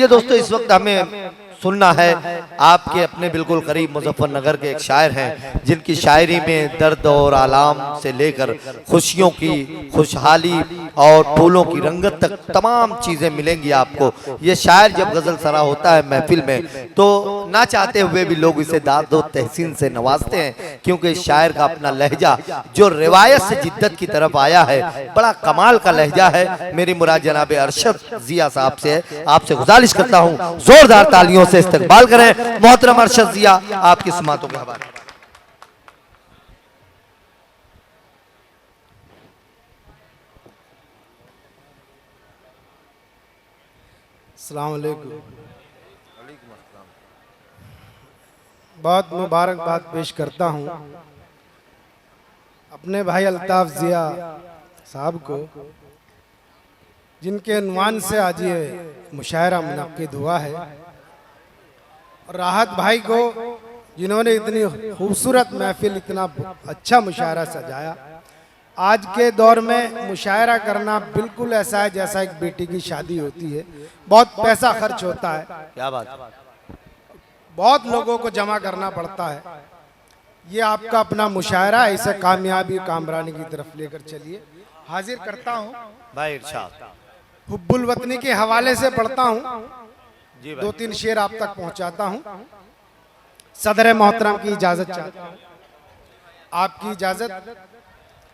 आइए दोस्तों, इस वक्त हमें सुनना है आपके अपने बिल्कुल करीब मुजफ्फरनगर के एक शायर हैं जिनकी शायरी में दर्द और आलाम से लेकर खुशियों की, खुशहाली और फूलों की रंगत तक तमाम चीज़ें मिलेंगी आपको। ये शायर जब गज़ल सरा होता है महफिल में तो ना चाहते हुए भी लोग इसे दाद और तहसीन से नवाजते हैं, क्योंकि इस शायर का अपना लहजा जो रिवायत से जिद्दत की तरफ आया है, बड़ा कमाल का लहजा है। मेरी मुराद जनाब अरशद जिया साहब से है, आपसे गुजारिश करता हूँ जोरदार तालियों से इस्तकबाल करें मोहतरम अरशद जिया, आपकी समातों के हवाले। अस्सलाम वालेकुम। बहुत मुबारकबाद पेश करता हूँ अपने भाई अल्ताफ जिया साहब को, जिनके उन्वान से आज ये मुशायरा मुनक्किद हुआ है, और राहत भाई को जिन्होंने इतनी खूबसूरत महफिल, इतना अच्छा मुशायरा सजाया। आज के दौर में मुशायरा करना बिल्कुल ऐसा है जैसा एक बेटी की शादी होती है, बहुत पैसा खर्च होता है, क्या बात, बहुत लोगों को जमा करना पड़ता है। ये आपका अपना मुशायरा है, इसे कामयाबी कामरानी की तरफ लेकर चलिए। हाजिर करता हूँ भाई इरशाद। हुब्बुल वतनी के हवाले से पढ़ता हूँ, जी भाई। 2-3 शेर आप तक पहुँचाता हूँ। सदर मोहतरम की इजाज़त चाहता हूँ, आपकी इजाज़त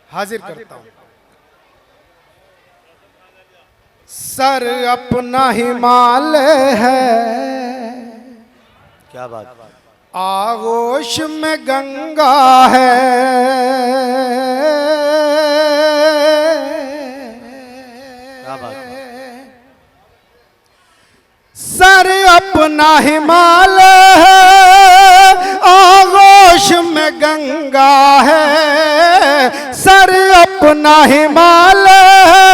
हाजिर करता हूँ। सर अपना हिमालय है, क्या बात, आगोश में गंगा है, क्या बात, सर अपना हिमालय है, आगोश में गंगा है, सर अपना हिमालय है,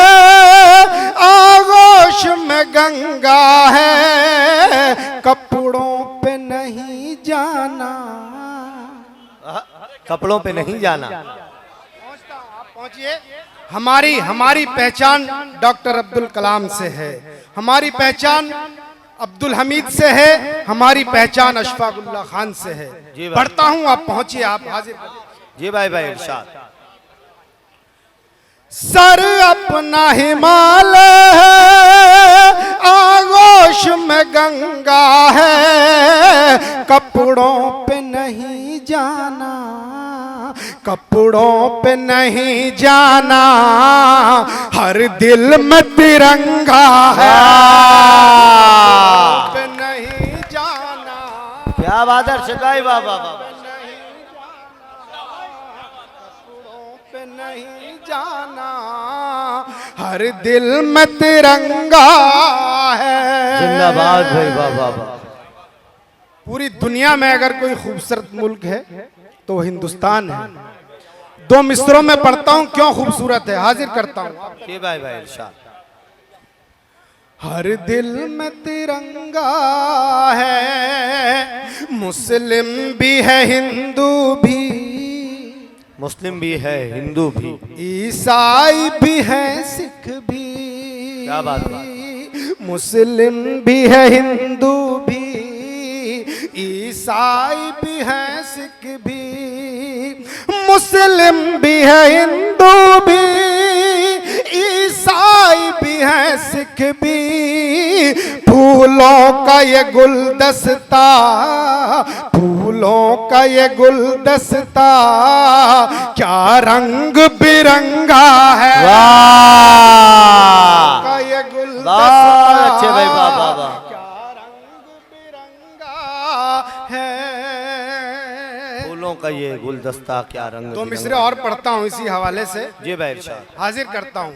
आगोश में गंगा है, कपड़ों पे नहीं जाना, कपड़ों पे नहीं जाना। पहुंचता हूं, आप पहुंचिए। हमारी पहचान डॉक्टर अब्दुल कलाम से है, हमारी पहचान अब्दुल हमीद से है, हमारी पहचान अशफाकुल्लाह खान से है। पढ़ता हूं, आप पहुंचिए, आप हाजिर। जी भाई भाई इरशाद। सर अपना हिमालय है, आगोश में गंगा है, कपड़ों पे नहीं जाना, कपड़ों पे नहीं जाना, हर दिल में तिरंगा है, पे नहीं जाना। क्या बात है अरशद भाई, वाह वाह वाह। पे नहीं जाना, हर दिल में तिरंगा है। जिंदाबाद भाई, वाह वाह वाह। पूरी दुनिया में अगर कोई खूबसूरत मुल्क है तो हिंदुस्तान है। 2 मिसरों में पढ़ता हूं, क्यों खूबसूरत है, हाजिर करता हूं। जी भाई भाई इरशाद। हर दिल में तिरंगा है, मुस्लिम भी है हिंदू भी, मुस्लिम भी है हिंदू भी, ईसाई भी है सिख भी, क्या बात है, मुस्लिम भी है हिंदू भी, ईसाई भी है सिख भी, मुस्लिम भी है हिंदू भी, ईसाई भी है सिख भी, फूलों का ये गुलदस्ता, फूलों का ये गुलदस्ता, क्या रंग बिरंगा है, वाह का ये गुलदस्ता, अच्छे भाई, वाह वाह वाह। क्या रंग बिरंगा है। फूलों का ये गुलदस्ता क्या रंग। 2 मिसरे और पढ़ता हूँ इसी हवाले से, जी भाई इरशाद। हाजिर करता हूँ।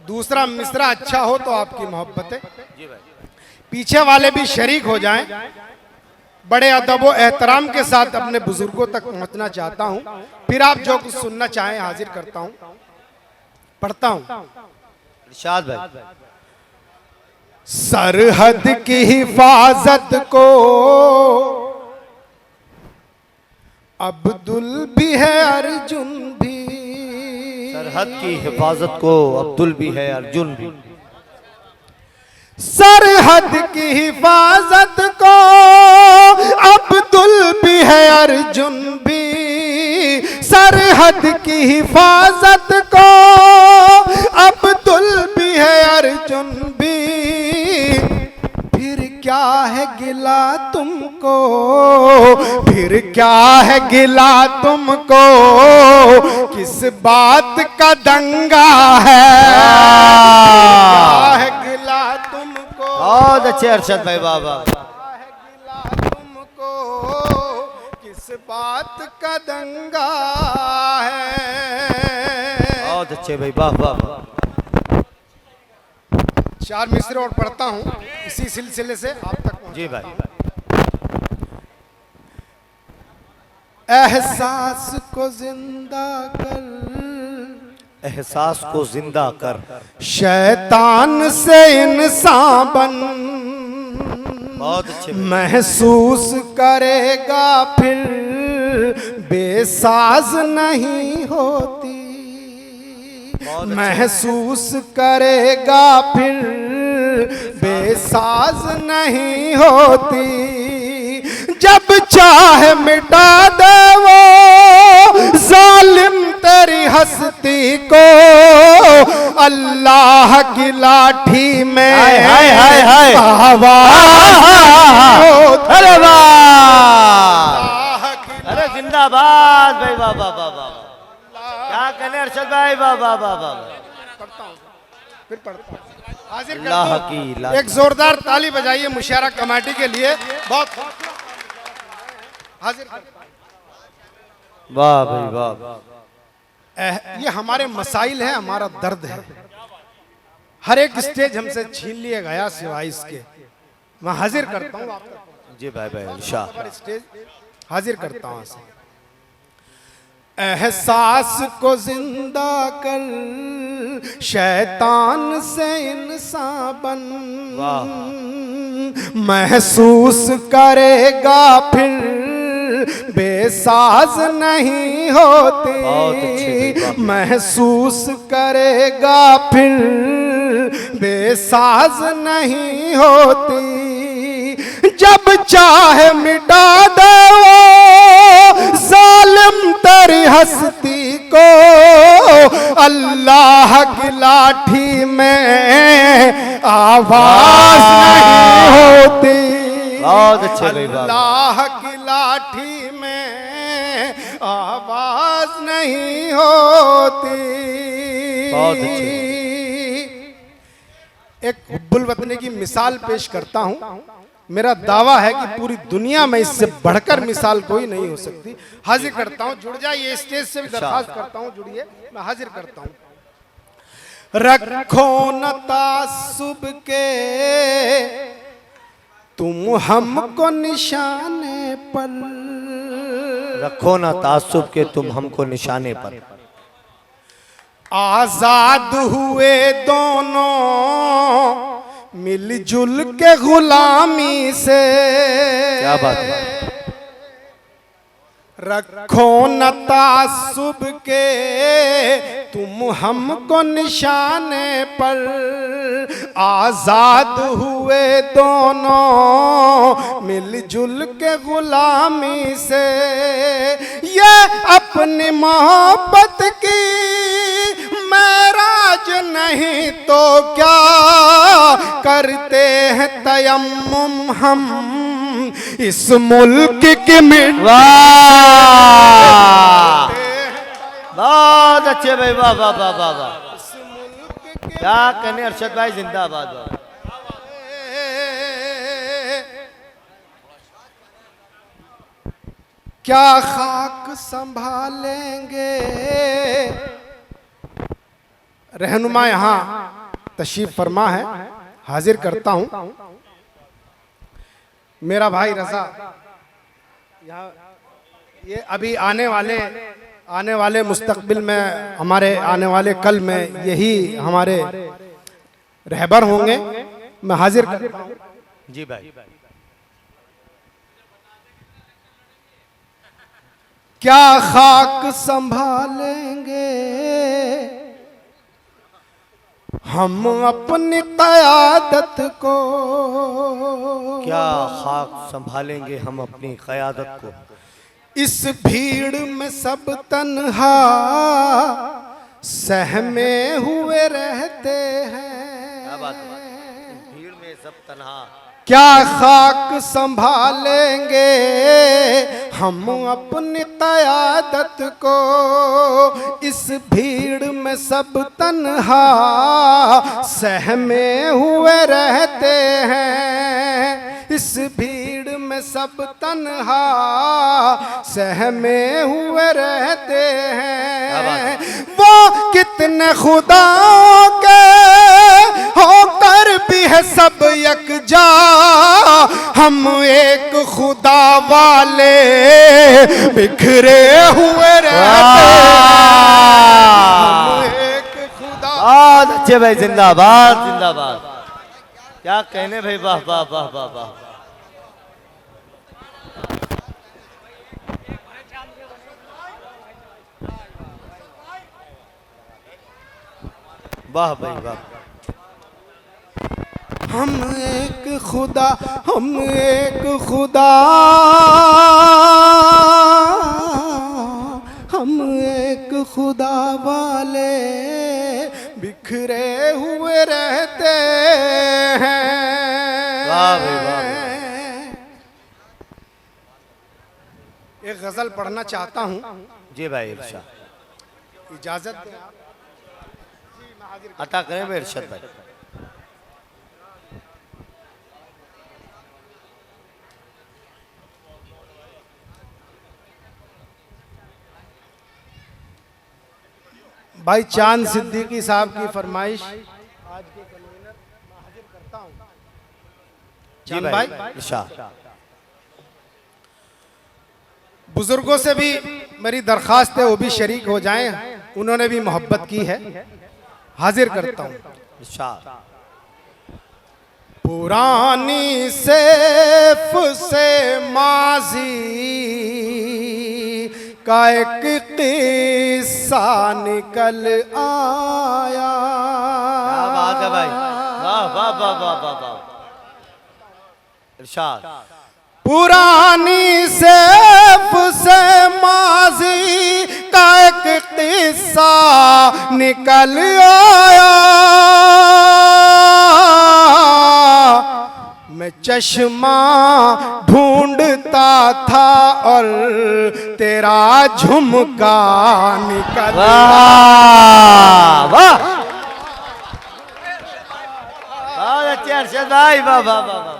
दूसरा मिसरा अच्छा हो तो आपकी मोहब्बत है, जी भाई। पीछे वाले भी शरीक हो जाएं। बड़े अदब व एहतराम के साथ अपने बुजुर्गों तक पहुंचना चाहता हूं, फिर आप जो कुछ सुनना चाहें हाजिर करता हूं। पढ़ता हूं। इरशाद भाई। सरहद की हिफाजत को अब्दुल भी है अर्जुन भी, सरहद की हिफाजत को अब्दुल भी है अर्जुन भी, सरहद की हिफाजत को अब्दुल भी है, अर्जुन भी। सरहद की हिफाजत को अब्दुल भी है, अर्जुन भी। फिर क्या है गिला तुमको, फिर क्या है गिला तुमको, किस बात का दंगा है। क्या है गिला तुमको, बहुत अच्छे अरशद भाई, बाबा। क्या है गिला तुमको, किस बात का दंगा है। बहुत अच्छे भाई, वाह वाह। 4 मिसरे और पढ़ता हूँ इसी सिलसिले से आप तक पहुँच। जी भाई। एहसास को जिंदा कर, एहसास को जिंदा कर, शैतान से इंसान बन। बहुत अच्छे भाई। महसूस करेगा फिर बेसाज नहीं होती। बहुत अच्छे। महसूस करेगा फिर बेसाज नहीं होती। जब चाहे मिटा दे वो जालिम तेरी हस्ती को, अल्लाह की लाठी में हाय हाय हाय हाय। आवाज होती। अरे वाह, अल्लाह की अरे जिंदाबाद भाई, वाह वाह वाह वाह। क्या कहने अरशद भाई, वाह वाह वाह वाह। पढ़ता हूँ, फिर पढ़ता हूँ। हाजिर अल्लाह करता हूँ। की लाठी। एक जोरदार ताली बजाइए मुशायरा कमेटी के लिए। बहुत हाजिर करता हूँ। वाह भाई वाह। ये हमारे मसाइल हैं, हमारा दर्द है। हर एक स्टेज हमसे छीन लिया गया सिवाय इसके। मैं हाजिर करता हूँ आप तक। जी भाई भाई, इंशाअल्लाह। स्टेज हाजिर करता हूँ आपसे। एहसास को जिंदा कर, शैतान से इंसान बन। महसूस करेगा फिर बेसाज नहीं होती। महसूस करेगा फिर बेसाज नहीं होती। जब चाहे मिटा दे वो जालिम तेरी हस्ती को, अल्लाह की लाठी में आवाज नहीं होती। बहुत अच्छे भाई, वाह। अल्लाह की लाठी में आवाज नहीं होती। बहुत अच्छे। एक हुब्बुल वतनी की मिसाल पेश करता हूँ। मेरा दावा है कि पूरी दुनिया में इससे बढ़कर मिसाल कोई नहीं हो सकती। हाजिर करता हूँ, जुड़ जाइए। स्टेज से भी दरखास्त करता हूँ, जुड़िए। मैं हाजिर करता हूँ। रखो न तासुब के तुम हमको निशाने पर, रखो ना तासुब के तुम हमको निशाने पर। आजाद हुए दोनों मिलजुल के गुलामी से। क्या बात है। रखो न तासुब के तुम हमको निशाने पर, आजाद हुए दोनों मिलजुल के गुलामी से। ये अपनी मोहब्बत की महराज नहीं तो क्या करते हैं तयम्मुम हम इस मुल्क की मिट्टी। बहुत अच्छे भाई, वाह वाह वाह वाह वाह। क्या कहने अरशद भाई, जिंदाबाद। क्या खाक संभालेंगे। रहनुमा यहाँ तशरीफ फरमा है, हाजिर करता हूँ। मेरा भाई रजा यहाँ, ये अभी आने वाले मुस्तकबिल में, हमारे आने वाले कल में यही हमारे रहबर होंगे। मैं हाजिर करता हूँ। जी भाई। क्या खाक संभालेंगे हम अपनी क़यादत को क्या खाक संभालेंगे हम अपनी क़यादत को। इस भीड़ में सब तन्हा सहमे हुए रहते हैं। क्या बात है, इस भीड़ में सब तन्हा क्या खाक संभालेंगे हम अपनी क़यादत को। इस भीड़ में सब तन्हा सहमे हुए रहते हैं। इस भीड़ में सब तन्हा सहमे हुए रहते हैं। वो कितने खुदाओं के होकर भी है सब यकजा, हम एक खुदा वाले बिखरे हुए रहते हैं। हम एक खुदा। बहुत अच्छे भाई, जिंदाबाद जिंदाबाद। क्या कहने भाई, वाह वाह वाह वाह वाह। वाह भाई वाह। हम एक खुदा, हम एक खुदा, हम एक खुदा वाले बिखरे हुए रहते हैं। वाह भाई वाह। एक गजल पढ़ना चाहता हूँ, जी भाई इरशाद, इजाजत दें आप? अता करें भाई इरशाद भाई। भाई चांद सिद्दीकी साहब की फरमाइश आज के कन्वीनर मैं हाजिर करता हूँ। जी चांद भाई भाई, इरशाद। बुजुर्गों से भी मेरी दरख्वास्त है वो भी शरीक हो जाएं, उन्होंने भी मोहब्बत की है। हाजिर करता हूँ इरशाद। पुरानी सेफ से माजी का एक किस्सा निकल आया। क्या बात है भाई, वाह वाह वाह वाह वाह वाह। इरशाद। पुरानी सेफ से माजी का एक किस्सा निकल आया। मैं चश्मा ढूंढता था और तेरा झुमका निकल आया। वाह बहुत अच्छे अरशद भाई, वाह वाह वाह वाह।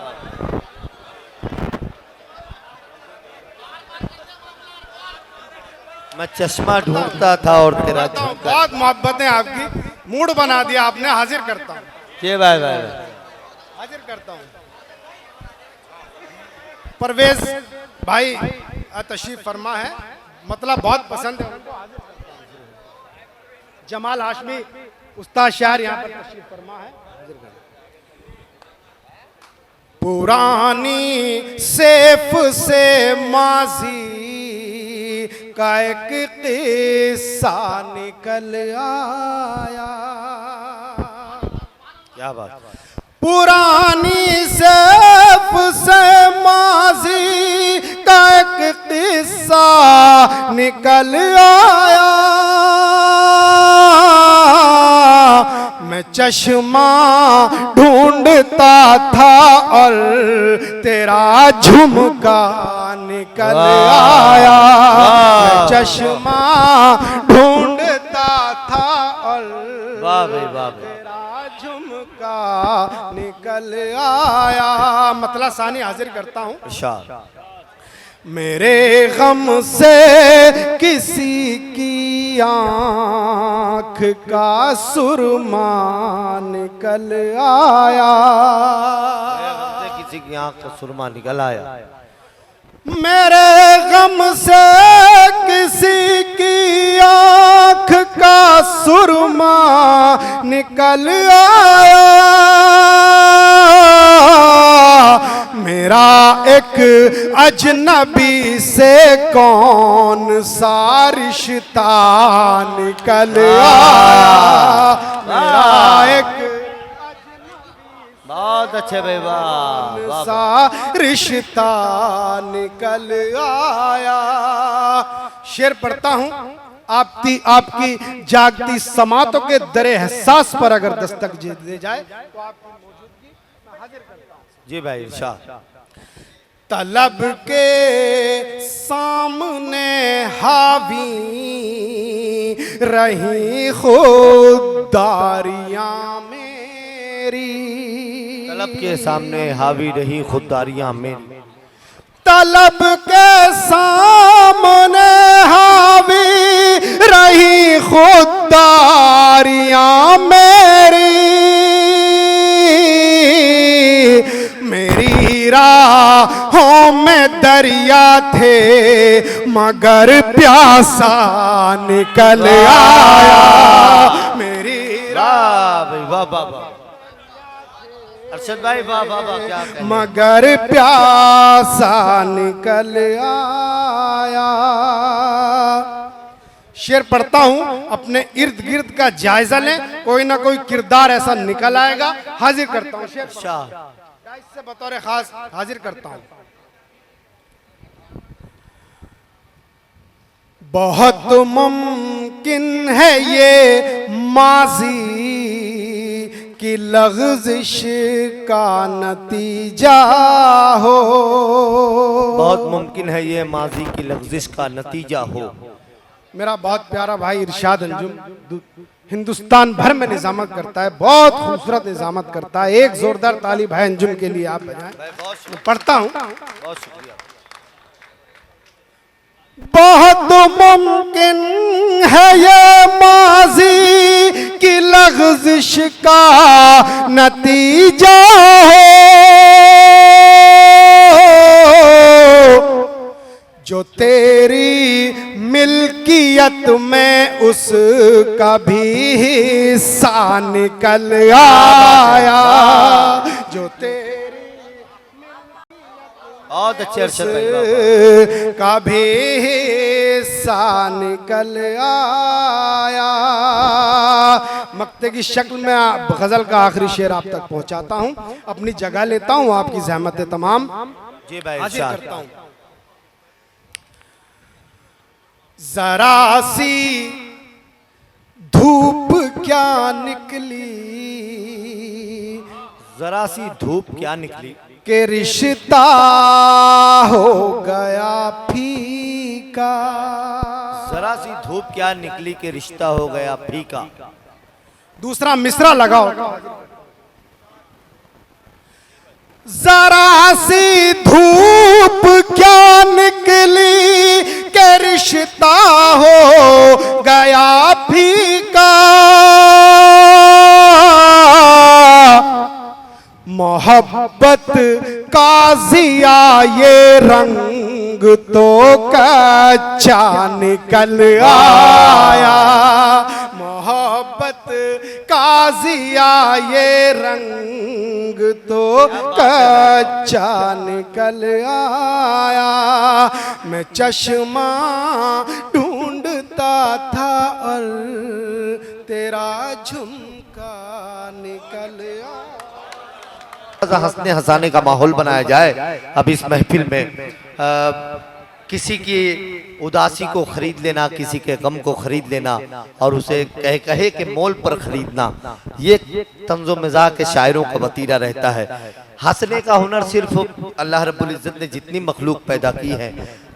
मैं चश्मा ढूंढता था और तेरा झुमका। बहुत मोहब्बत है आपकी, मूड बना दिया आपने। हाजिर करता हूँ, जी भाई भाई। हाजिर करता हूँ। परवेज भाई तशरीफ फरमा है, मतलब बहुत पसंद है उनको। हाजिर करता हूँ। जमाल हाशमी उस्ताद शायर यहाँ पर तशरीफ फरमा है। हाजिर करता हूँ। पुरानी सेफ से माजी का एक किस्सा निकल आया। क्या बात। पुरानी सेफ से माजी का एक किस्सा निकल आया। मैं चश्मा ढूंढता था और तेरा झुमका निकल आया। मैं चश्मा ढूंढता था और वाह भाई वाह भाई। तेरा झुमका निकल आया। मतलब सानी हाजिर करता हूँ। इरशाद। मेरे गम से किसी की आँख का सुरमा निकल आया। किसी की आंख का सुरमा निकल आया। मेरे गम से किसी की आँख का सुरमा निकल आया। मेरा एक अजनबी से कौन सा रिश्ता निकल आया। मेरा एक अच्छे भाई, वाह वाह। सा रिश्ता निकल आया। शेर पढ़ता हूं। आपकी जागती समातों के दरे एहसास पर अगर दस्तक दे जाए तो आपकी मौजूदगी मैं हाजिर करता हूं। जी भाई, इरशाद। तलब के सामने हावी रही खुदारियां मेरी। तलब के सामने हावी रही खुददारियां मेरी। तलब के सामने हावी रही खुददारियां मेरी। मेरी राहों में दरिया थे मगर प्यासा निकल आया। मेरी वाह भाई, वाह वाह वाह। अरशद भाई, वाह वाह वाह, क्या कहने। मगर प्यासा निकल आया। शेर पढ़ता हूं। अपने इर्द गिर्द का जायजा लें, कोई ना कोई किरदार ऐसा निकल आएगा। हाजिर करता हूं शेर से बतौर खास हाजिर करता हूं। बहुत मुमकिन है ये माजी की लग़ज़िश का नतीजा हो। बहुत मुमकिन है ये माजी की लग़ज़िश का नतीजा हो। मेरा बहुत प्यारा भाई इरशाद अंजुम हिंदुस्तान भर में निजामत करता है, बहुत खूबसूरत निजामत करता है। एक जोरदार ताली भाई अंजुम के लिए आप बजाएं। पढ़ता हूं। बहुत शुक्रिया। बहुत मुमकिन है ये माजी की लग़ज़िश का नतीजा हो। जो तेरी मिल्कियत में उसका भी हिस्सा निकल आया। जो तेरी बहुत अच्छे अरशद भाई, वाह वाह। का भी हिस्सा निकल आया। मक्ते की शक्ल में गजल का आखिरी शेर आप तक पहुंचाता हूं। अपनी जगह लेता हूं, आपकी ज़हमत तमाम जी भाई, हाजिर इरशाद। करता हूं। जरा सी धूप क्या निकली जरा सी धूप क्या निकली के रिश्ता हो गया फीका। जरा सी धूप क्या निकली के रिश्ता हो गया फीका। दूसरा मिसरा लगाओ। जरा सी धूप क्या निकली के रिश्ता हो गया फीका। मोहब्बत का जिया ये रंग तो कच्चा निकल आया। मोहब्बत का जिया ये रंग तो कच्चा निकल आया। मैं चश्मा ढूंढता था और तेरा झुमका निकल आया। हंसने हंसाने का माहौल बनाया जाए। अब इस महफिल में किसी की उदासी को खरीद लेना, किसी के गम को खरीद लेना और उसे कहे के मोल पर खरीदना, ये तंज़ो मिज़ाज के शायरों का वतीरा रहता है। हंसने का हुनर सिर्फ अल्लाह रब्बुल इज़्ज़त ने जितनी मखलूक पैदा की है,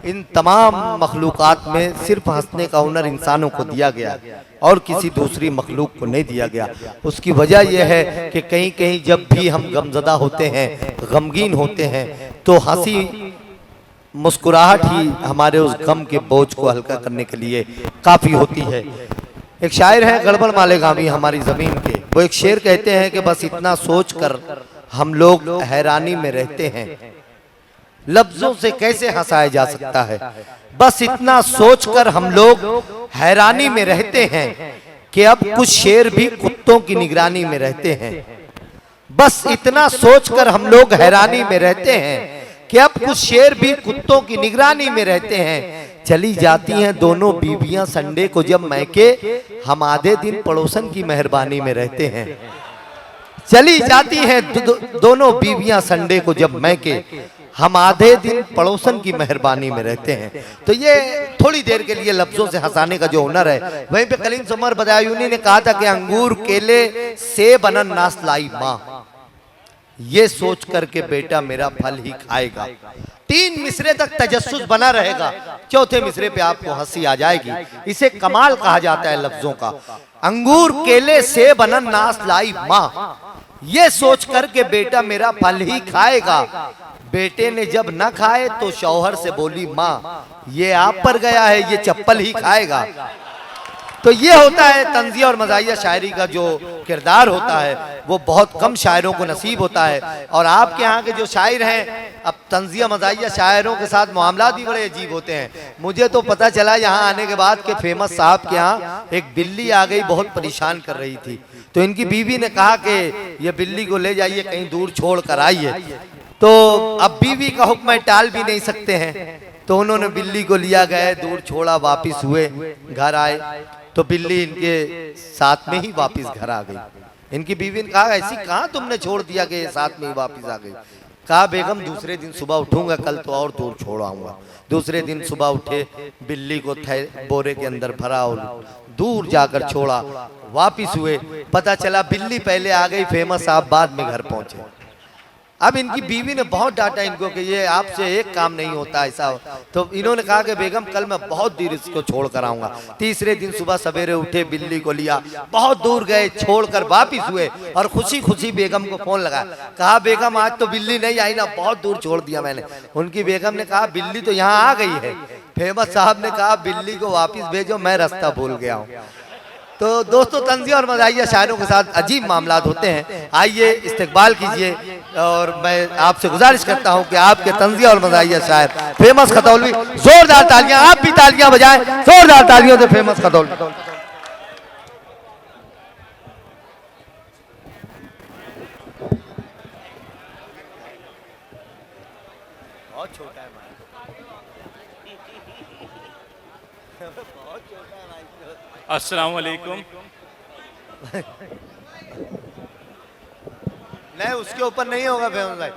इन तमाम मखलूक़ात में सिर्फ हंसने का हुनर इंसानों को दिया गया और किसी दूसरी मखलूक को नहीं दिया गया। उसकी वजह यह है कि कहीं कहीं जब भी हम गमज़दा होते हैं, गमगीन होते हैं, तो हंसी मुस्कुराहट ही हमारे उस गम के बोझ को हल्का करने के लिए काफ़ी होती है। एक शायर है गड़बड़ मालेगामी हमारी ज़मीन के, वो एक शेर कहते हैं कि बस इतना सोच कर हम लोग हैरानी में रहते हैं, लफ्जों से कैसे हंसाया जा सकता है। बस इतना सोचकर हम लोग हैरानी में रहते हैं कि अब कुछ शेर भी कुत्तों की निगरानी में रहते हैं। बस इतना सोचकर हम लोग हैरानी में रहते हैं कि अब कुछ शेर भी कुत्तों की निगरानी में रहते हैं। चली जाती हैं दोनों बीवियां संडे को जब मैके, हम आधे दिन पड़ोसन की मेहरबानी में रहते हैं। चली जाती हैं दोनों बीवियां संडे को जब मैं के, हम आधे दिन पड़ोसन की मेहरबानी में रहते हैं। तो ये थोड़ी देर के लिए लफ्जों से हंसाने का जो हुनर है, वहीं पे कलीम सुमर बदायूनी ने कहा था कि अंगूर केले सेब अनानास लाई माँ, ये सोच करके बेटा मेरा फल ही खाएगा। 3 मिसरे तक तजस्सुस बना रहेगा, चौथे मिसरे पे आपको हंसी आ जाएगी। इसे कमाल कहा जाता है लफ्जों का। अंगूर केले सेब अनानास लाई माँ, ये सोच करके बेटा मेरा फल ही खाएगा। बेटे ने जब न खाए तो शौहर से बोली माँ, ये आप पर गया है, ये चप्पल ही खाएगा। तो ये होता है तंज़िया और मज़ाहिया शायरी का जो किरदार होता है, वो बहुत कम शायरों को नसीब होता है। और आपके यहाँ के जो शायर हैं, अब तंज़िया मज़ाहिया शायरों के साथ मामलात भी बड़े अजीब होते हैं। मुझे तो पता चला यहाँ आने के बाद कि फेमस साहब के यहाँ एक बिल्ली आ गई, बहुत परेशान कर रही थी। तो इनकी बीवी ने कहा कि ये बिल्ली को ले जाइए, कहीं दूर छोड़ कर आइए। तो अब बीवी का हुक्म टाल भी नहीं सकते हैं, तो उन्होंने बिल्ली को लिया, गए दूर छोड़ा, वापिस हुए, घर आए तो बिल्ली इनके साथ में ही वापस घर आ गई। इनकी बीवी ने कहा ऐसी कहाँ तुमने छोड़ दिया कि साथ में ही वापस आ गई। कहा बेगम दूसरे दिन सुबह उठूंगा, कल तो और दूर छोड़ आऊंगा। दूसरे दिन सुबह उठे, बिल्ली को बोरे के अंदर भरा और दूर जाकर छोड़ा, वापिस हुए, पता चला बिल्ली पहले आ गई, फेमस साहब बाद में घर पहुंचे। अब इनकी बीवी ने बहुत डांटा इनको कि ये आपसे एक काम नहीं होता ऐसा। तो इन्होंने कहा कि बेगम कल मैं बहुत देर इसको छोड़ कर आऊंगा। तीसरे दिन सुबह सवेरे उठे, बिल्ली को लिया, बहुत दूर गए, छोड़कर वापिस हुए और खुशी खुशी बेगम को फोन लगाया। कहा बेगम आज तो बिल्ली नहीं आई ना, बहुत दूर छोड़ दिया मैंने। उनकी बेगम ने कहा बिल्ली तो यहाँ आ गई है। फेमस साहब ने कहा बिल्ली को वापिस भेजो, मैं रास्ता भूल गया हूँ। तो दोस्तों तंज़िया और मज़ाहिया शायरों के साथ अजीब मामलात होते हैं। आइए इस्तकबाल कीजिए और मैं आपसे गुजारिश करता हूं कि आपके तंज़िया और मज़ाहिया शायर फेमस खतौलवी, जोरदार तालियां, आप भी तालियां बजाएं, जोरदार तालियों से फेमस खतौलवी। बहुत छोटा है अस्सलाम वालेकुम। नहीं उसके ऊपर नहीं होगा फेमस भाई,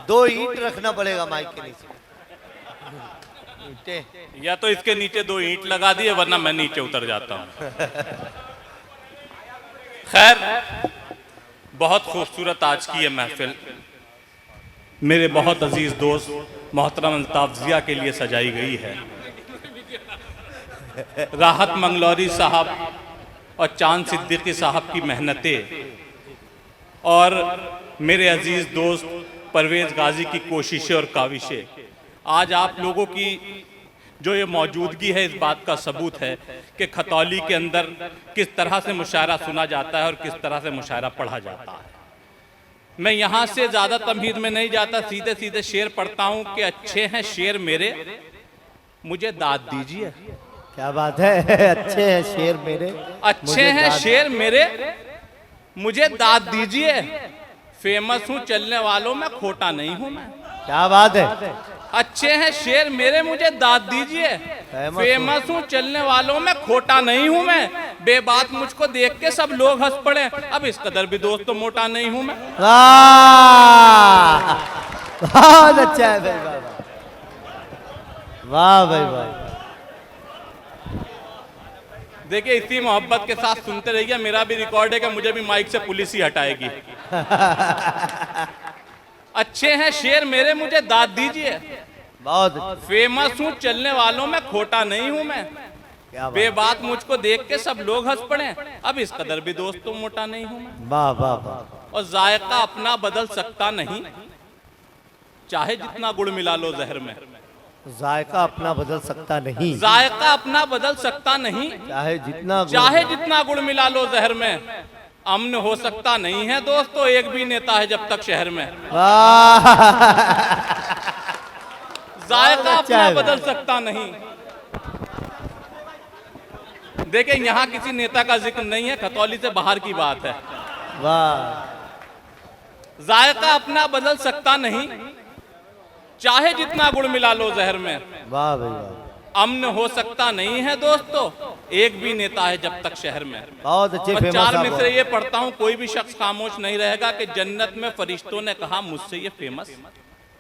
2 ईंट रखना पड़ेगा माइक के नीचे। या तो इसके नीचे 2 ईंट लगा दिए, वरना मैं नीचे उतर जाता हूँ। खैर, बहुत खूबसूरत आज की ये महफिल मेरे बहुत अजीज दोस्त मोहतरम अल्ताफ ज़िया के लिए सजाई गई है। राहत मंगलौरी साहब और चांद सिद्दीकी साहब की मेहनतें और मेरे अजीज दोस्त परवेज़ गाजी की कोशिशें और काविशें आज आप लोगों की जो ये मौजूदगी है, इस बात का सबूत है कि खतौली के अंदर किस तरह से मुशायरा सुना जाता है और किस तरह से मुशायरा पढ़ा जाता है। मैं यहाँ से ज़्यादा तमहीद में नहीं जाता, सीधे सीधे शेर पढ़ता हूँ कि अच्छे हैं शेर मेरे, मुझे दाद दीजिए। क्या बात है, अच्छे हैं शेर मेरे, अच्छे हैं शेर मेरे, मुझे दाद दीजिए। फेमस हूँ चलने वालों में, खोटा नहीं हूँ मैं। क्या बात है, अच्छे हैं शेर मेरे, मुझे दाद दीजिए। फेमस हूँ चलने वालों में, खोटा नहीं हूँ मैं। बेबात मुझको देख के सब लोग हंस पड़े, अब इस कदर भी दोस्त तो मोटा नहीं हूँ मैं। बहुत अच्छा है भाई, वाह भाई वाह। देखिए इसी मोहब्बत के साथ सुनते रहिए, मेरा भी रिकॉर्ड है कि मुझे भी माइक से पुलिस ही हटाएगी। अच्छे हैं शेर मेरे, मुझे दाद दीजिए। बहुत फेमस हूँ चलने वालों में, खोटा नहीं हूँ मैं। बेबात मुझको देख के सब लोग हंस पड़े, अब इस कदर भी दोस्त तो मोटा नहीं हूँ मैं। वाह वाह वाह। और जायका अपना बदल सकता नहीं, चाहे जितना गुड़ मिला लो जहर में। जायका अपना बदल सकता नहीं, जायका अपना बदल सकता नहीं, चाहे जितना गुड़ मिला लो जहर में। अमन हो सकता नहीं है दोस्तों, एक भी नेता है जब तक शहर में। जायका अपना बदल सकता नहीं। देखिए यहाँ किसी नेता का जिक्र नहीं है, खतौली से बाहर की बात है। वाह। जायका अपना बदल सकता नहीं, चाहे जितना गुड़ मिला लो जहर में। वाह भाई वाह। अमन हो सकता नहीं है दोस्तों, एक भी नेता है जब तक शहर में। बहुत अच्छे और फेमस चार साहब। मिसरे ये पढ़ता हूँ, कोई भी शख्स खामोश नहीं रहेगा कि जन्नत में फरिश्तों ने कहा मुझसे ये फेमस।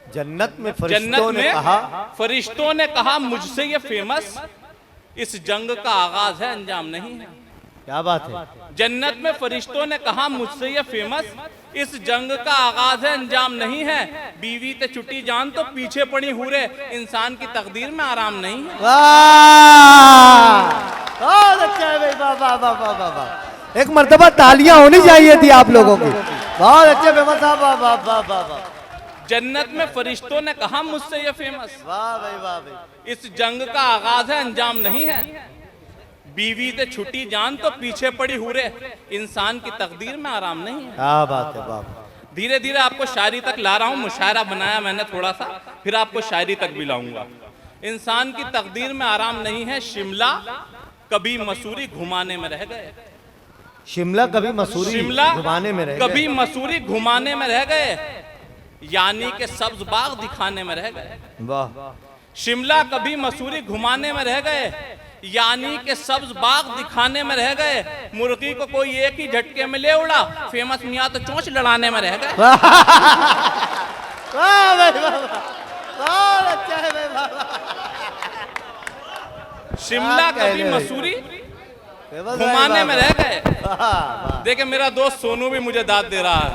जन्नत में जन्नत फरिश्तों ने में कहा, फरिश्तों ने कहा मुझसे ये फेमस। इस जंग का आगाज है, अंजाम नहीं है। क्या बात है। जन्नत में फरिश्तों ने कहा मुझसे ये फेमस। इस जंग का आगाज है, अंजाम नहीं है। बीवी ते छुट्टी जान तो पीछे पड़ी हुरे, इंसान की तकदीर में आराम नहीं है। वाह, बहुत अच्छा है भाई, वाह वाह वाह वाह वाह वाह। एक मर्तबा तालियां होनी चाहिए थी आप लोगों की। बहुत अच्छे फेमस साहब, वाह वाह वाह वाह वाह। जन्नत में फरिश्तों ने कहा मुझसे ये फेमस। वाह भाई, वाह भाई। इस जंग का आगाज है, अंजाम नहीं है। बीवी ते छुट्टी जान तो पीछे पड़ी हुरे, इंसान की तकदीर में आराम नहीं है। क्या बात है, वाह। धीरे धीरे आपको शायरी तक ला रहा हूँ। मुशायरा बनाया मैंने थोड़ा सा, फिर आपको शायरी तक भी लाऊंगा। इंसान की तकदीर में आराम नहीं है। शिमला कभी मसूरी घुमाने में रह गए। शिमला कभी मसूरी शिमला घुमाने में रह कभी गए। मसूरी घुमाने में रह गए, यानी के सब्ज बाग दिखाने में रह गए। वाह, शिमला कभी मसूरी घुमाने में रह गए, यानी के सब्ज बाग दिखाने में रह गए। मुर्गी को कोई एक ही झटके में ले उड़ा, फेमस मियाँ तो चोंच लड़ाने में रह गए। वाह भाई, वाह वाह। बहुत अच्छा है भाई, वाह वाह। शिमला क्या कभी कहने भाई। मसूरी फेमस घुमाने भाई, में वाह, रह गए। वाह, वाह। देखे मेरा दोस्त सोनू भी मुझे दाद दे रहा है।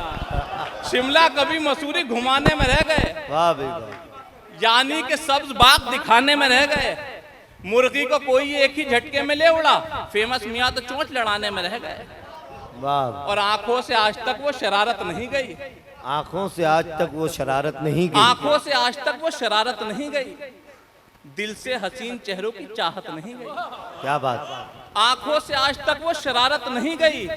शिमला कभी मसूरी घुमाने में रह गए, वाह भाई, वाह। यानी के सब्ज बाग दिखाने में रह गए। मुर्गी को कोई एक ही झटके में ले उड़ा, फेमस मियाँ तो चोंच लड़ाने में रह गए। वाह। और आंखों से आज तक वो शरारत नहीं गई। आंखों से आज तक वो शरारत नहीं गई। आंखों से आज तक वो शरारत नहीं गई। दिल से हसीन चेहरों की चाहत नहीं गई। क्या बात। आंखों से आज तक वो शरारत नहीं गई।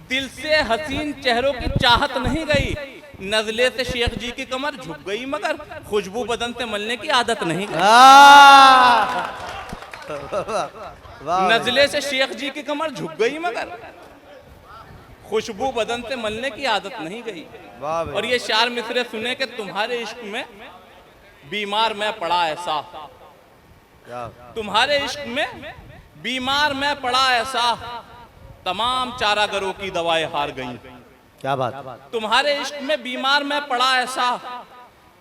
दिल से हसीन चेहरों की चाहत नहीं गई। नजले से शेख जी की कमर झुक गई, मगर खुशबू बदन से मलने की आदत नहीं गई। वाह। नजले से शेख जी की कमर झुक गई, मगर खुशबू बदन से मलने की आदत नहीं गई। वाह भाई। और ये चार मिसरे सुने कि तुम्हारे इश्क में बीमार मैं पड़ा ऐसा। क्या? तुम्हारे इश्क में बीमार मैं पड़ा ऐसा, तमाम चारागरों की दवाएं हार गईं। क्या बात। तुम्हारे इश्क में बीमार मैं पड़ा ऐसा,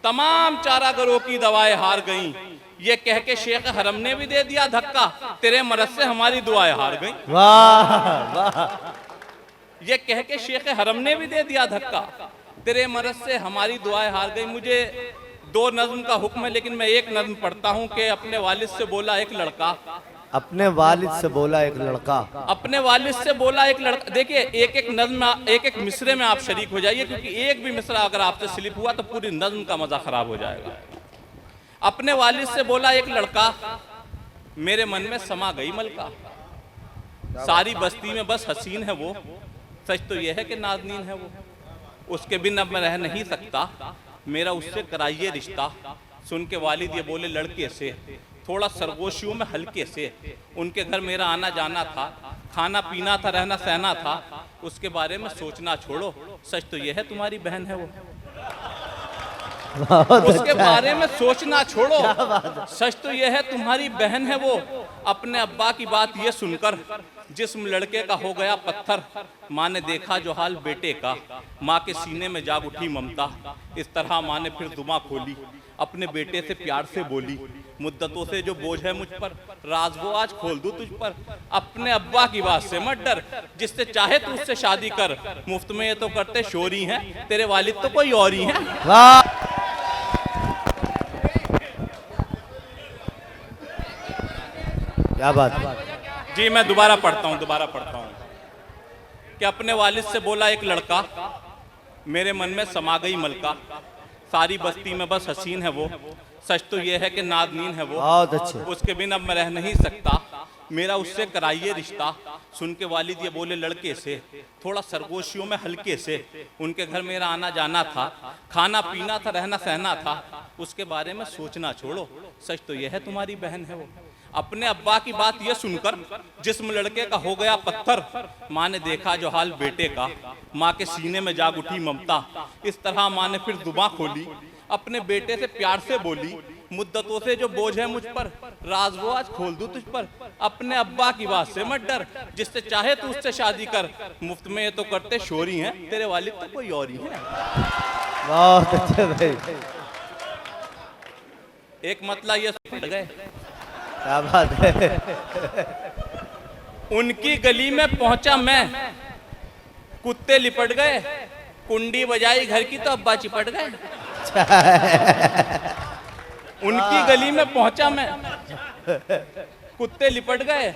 तमाम चारागरों की दवाएं हार गईं। ये कह के शेख हरम ने भी दे दिया धक्का, तेरे मरद से हमारी दुआएं हार गईं। वाह वाह। ये कह के शेख हरम ने भी दे दिया धक्का, तेरे मरद से हमारी दुआएं हार गई। मुझे दो नज्म का हुक्म है, लेकिन मैं एक नज्म पढ़ता हूँ कि अपने वालिद से बोला एक लड़का। अपने वालिद से बोला एक लड़का। अपने वालिद से बोला एक लड़का। देखिए एक एक नज्म, एक एक मिसरे में आप शरीक हो जाइए, क्योंकि एक भी मिसरा अगर आपसे स्लिप हुआ तो पूरी नज्म का मजा खराब हो जाएगा। अपने वालिद से बोला एक लड़का, मेरे मन में समा गई मलका। सारी बस्ती में बस हसीन है वो, सच तो यह है कि नाज़नीन है वो। उसके बिन अब मैं रह नहीं सकता, मेरा उससे कराइए रिश्ता। सुन के वालिद ये बोले लड़के से, थोड़ा सरगोशियों में हल्के से। उनके घर मेरा आना जाना था, खाना पीना था, रहना सहना था। उसके बारे में सोचना छोड़ो, सच तो यह है तुम्हारी बहन है वो। उसके बारे में सोचना छोड़ो, सच तो यह है तुम्हारी बहन है वो। अपने अब्बा की बात ये सुनकर जिस्म लड़के का हो गया पत्थर। माँ ने देखा जो हाल बेटे का, माँ के सीने में जाग उठी ममता। इस तरह माँ ने फिर दुआ खोली, अपने बेटे से प्यार से बोली, मुद्दतों से जो बोझ है मुझ पर, राज वो आज खोल दूं तुझ पर। अपने अब्बा की बात से मत डर, जिससे चाहे तू उससे शादी कर। मुफ्त में ये तो करते शोरी हैं, तेरे वालिद तो कोई और ही हैं। वाह। क्या बात। जी मैं दोबारा पढ़ता हूँ कि अपने वालिद से बोला एक लड़का, मेरे मन में समा गई मलका। सारी बस्ती में बस हसीन है वो, सच तो ये है कि नाज़नीन है वो। बहुत अच्छे। उसके बिन अब मैं रह नहीं सकता, मेरा उससे कराइए रिश्ता। सुन के वालिद ये बोले लड़के से, थोड़ा सरगोशियों में हल्के से। उनके घर मेरा आना जाना था, खाना पीना था, रहना सहना था। उसके बारे में सोचना छोड़ो, सच तो यह है तुम्हारी बहन है वो। अपने अब्बा की बात यह सुनकर जिस्म लड़के का हो गया पत्थर। माँ ने देखा जो हाल बेटे का, माँ के सीने में जाग उठी ममता। इस तरह माँ ने फिर दुआ खोली, अपने बेटे से प्यार से बोली, मुद्दतों से जो बोझ है मुझ पर, राज वो आज खोल दूं तुझ पर। अपने अब्बा की बात से मत डर, जिससे चाहे तू उससे शादी कर। मुफ्त में ये तो करते शोरी हैं, तेरे वालिद तो कोई और ही है। बहुत अच्छे भाई, एक मतला ये फट गए, क्या बात है। उनकी गली में पहुंचा मैं, कुत्ते लिपट गए। कुंडी बजाई घर की तो अब्बा चिपट गए। उनकी गली में पहुंचा मैं, कुत्ते लिपट गए।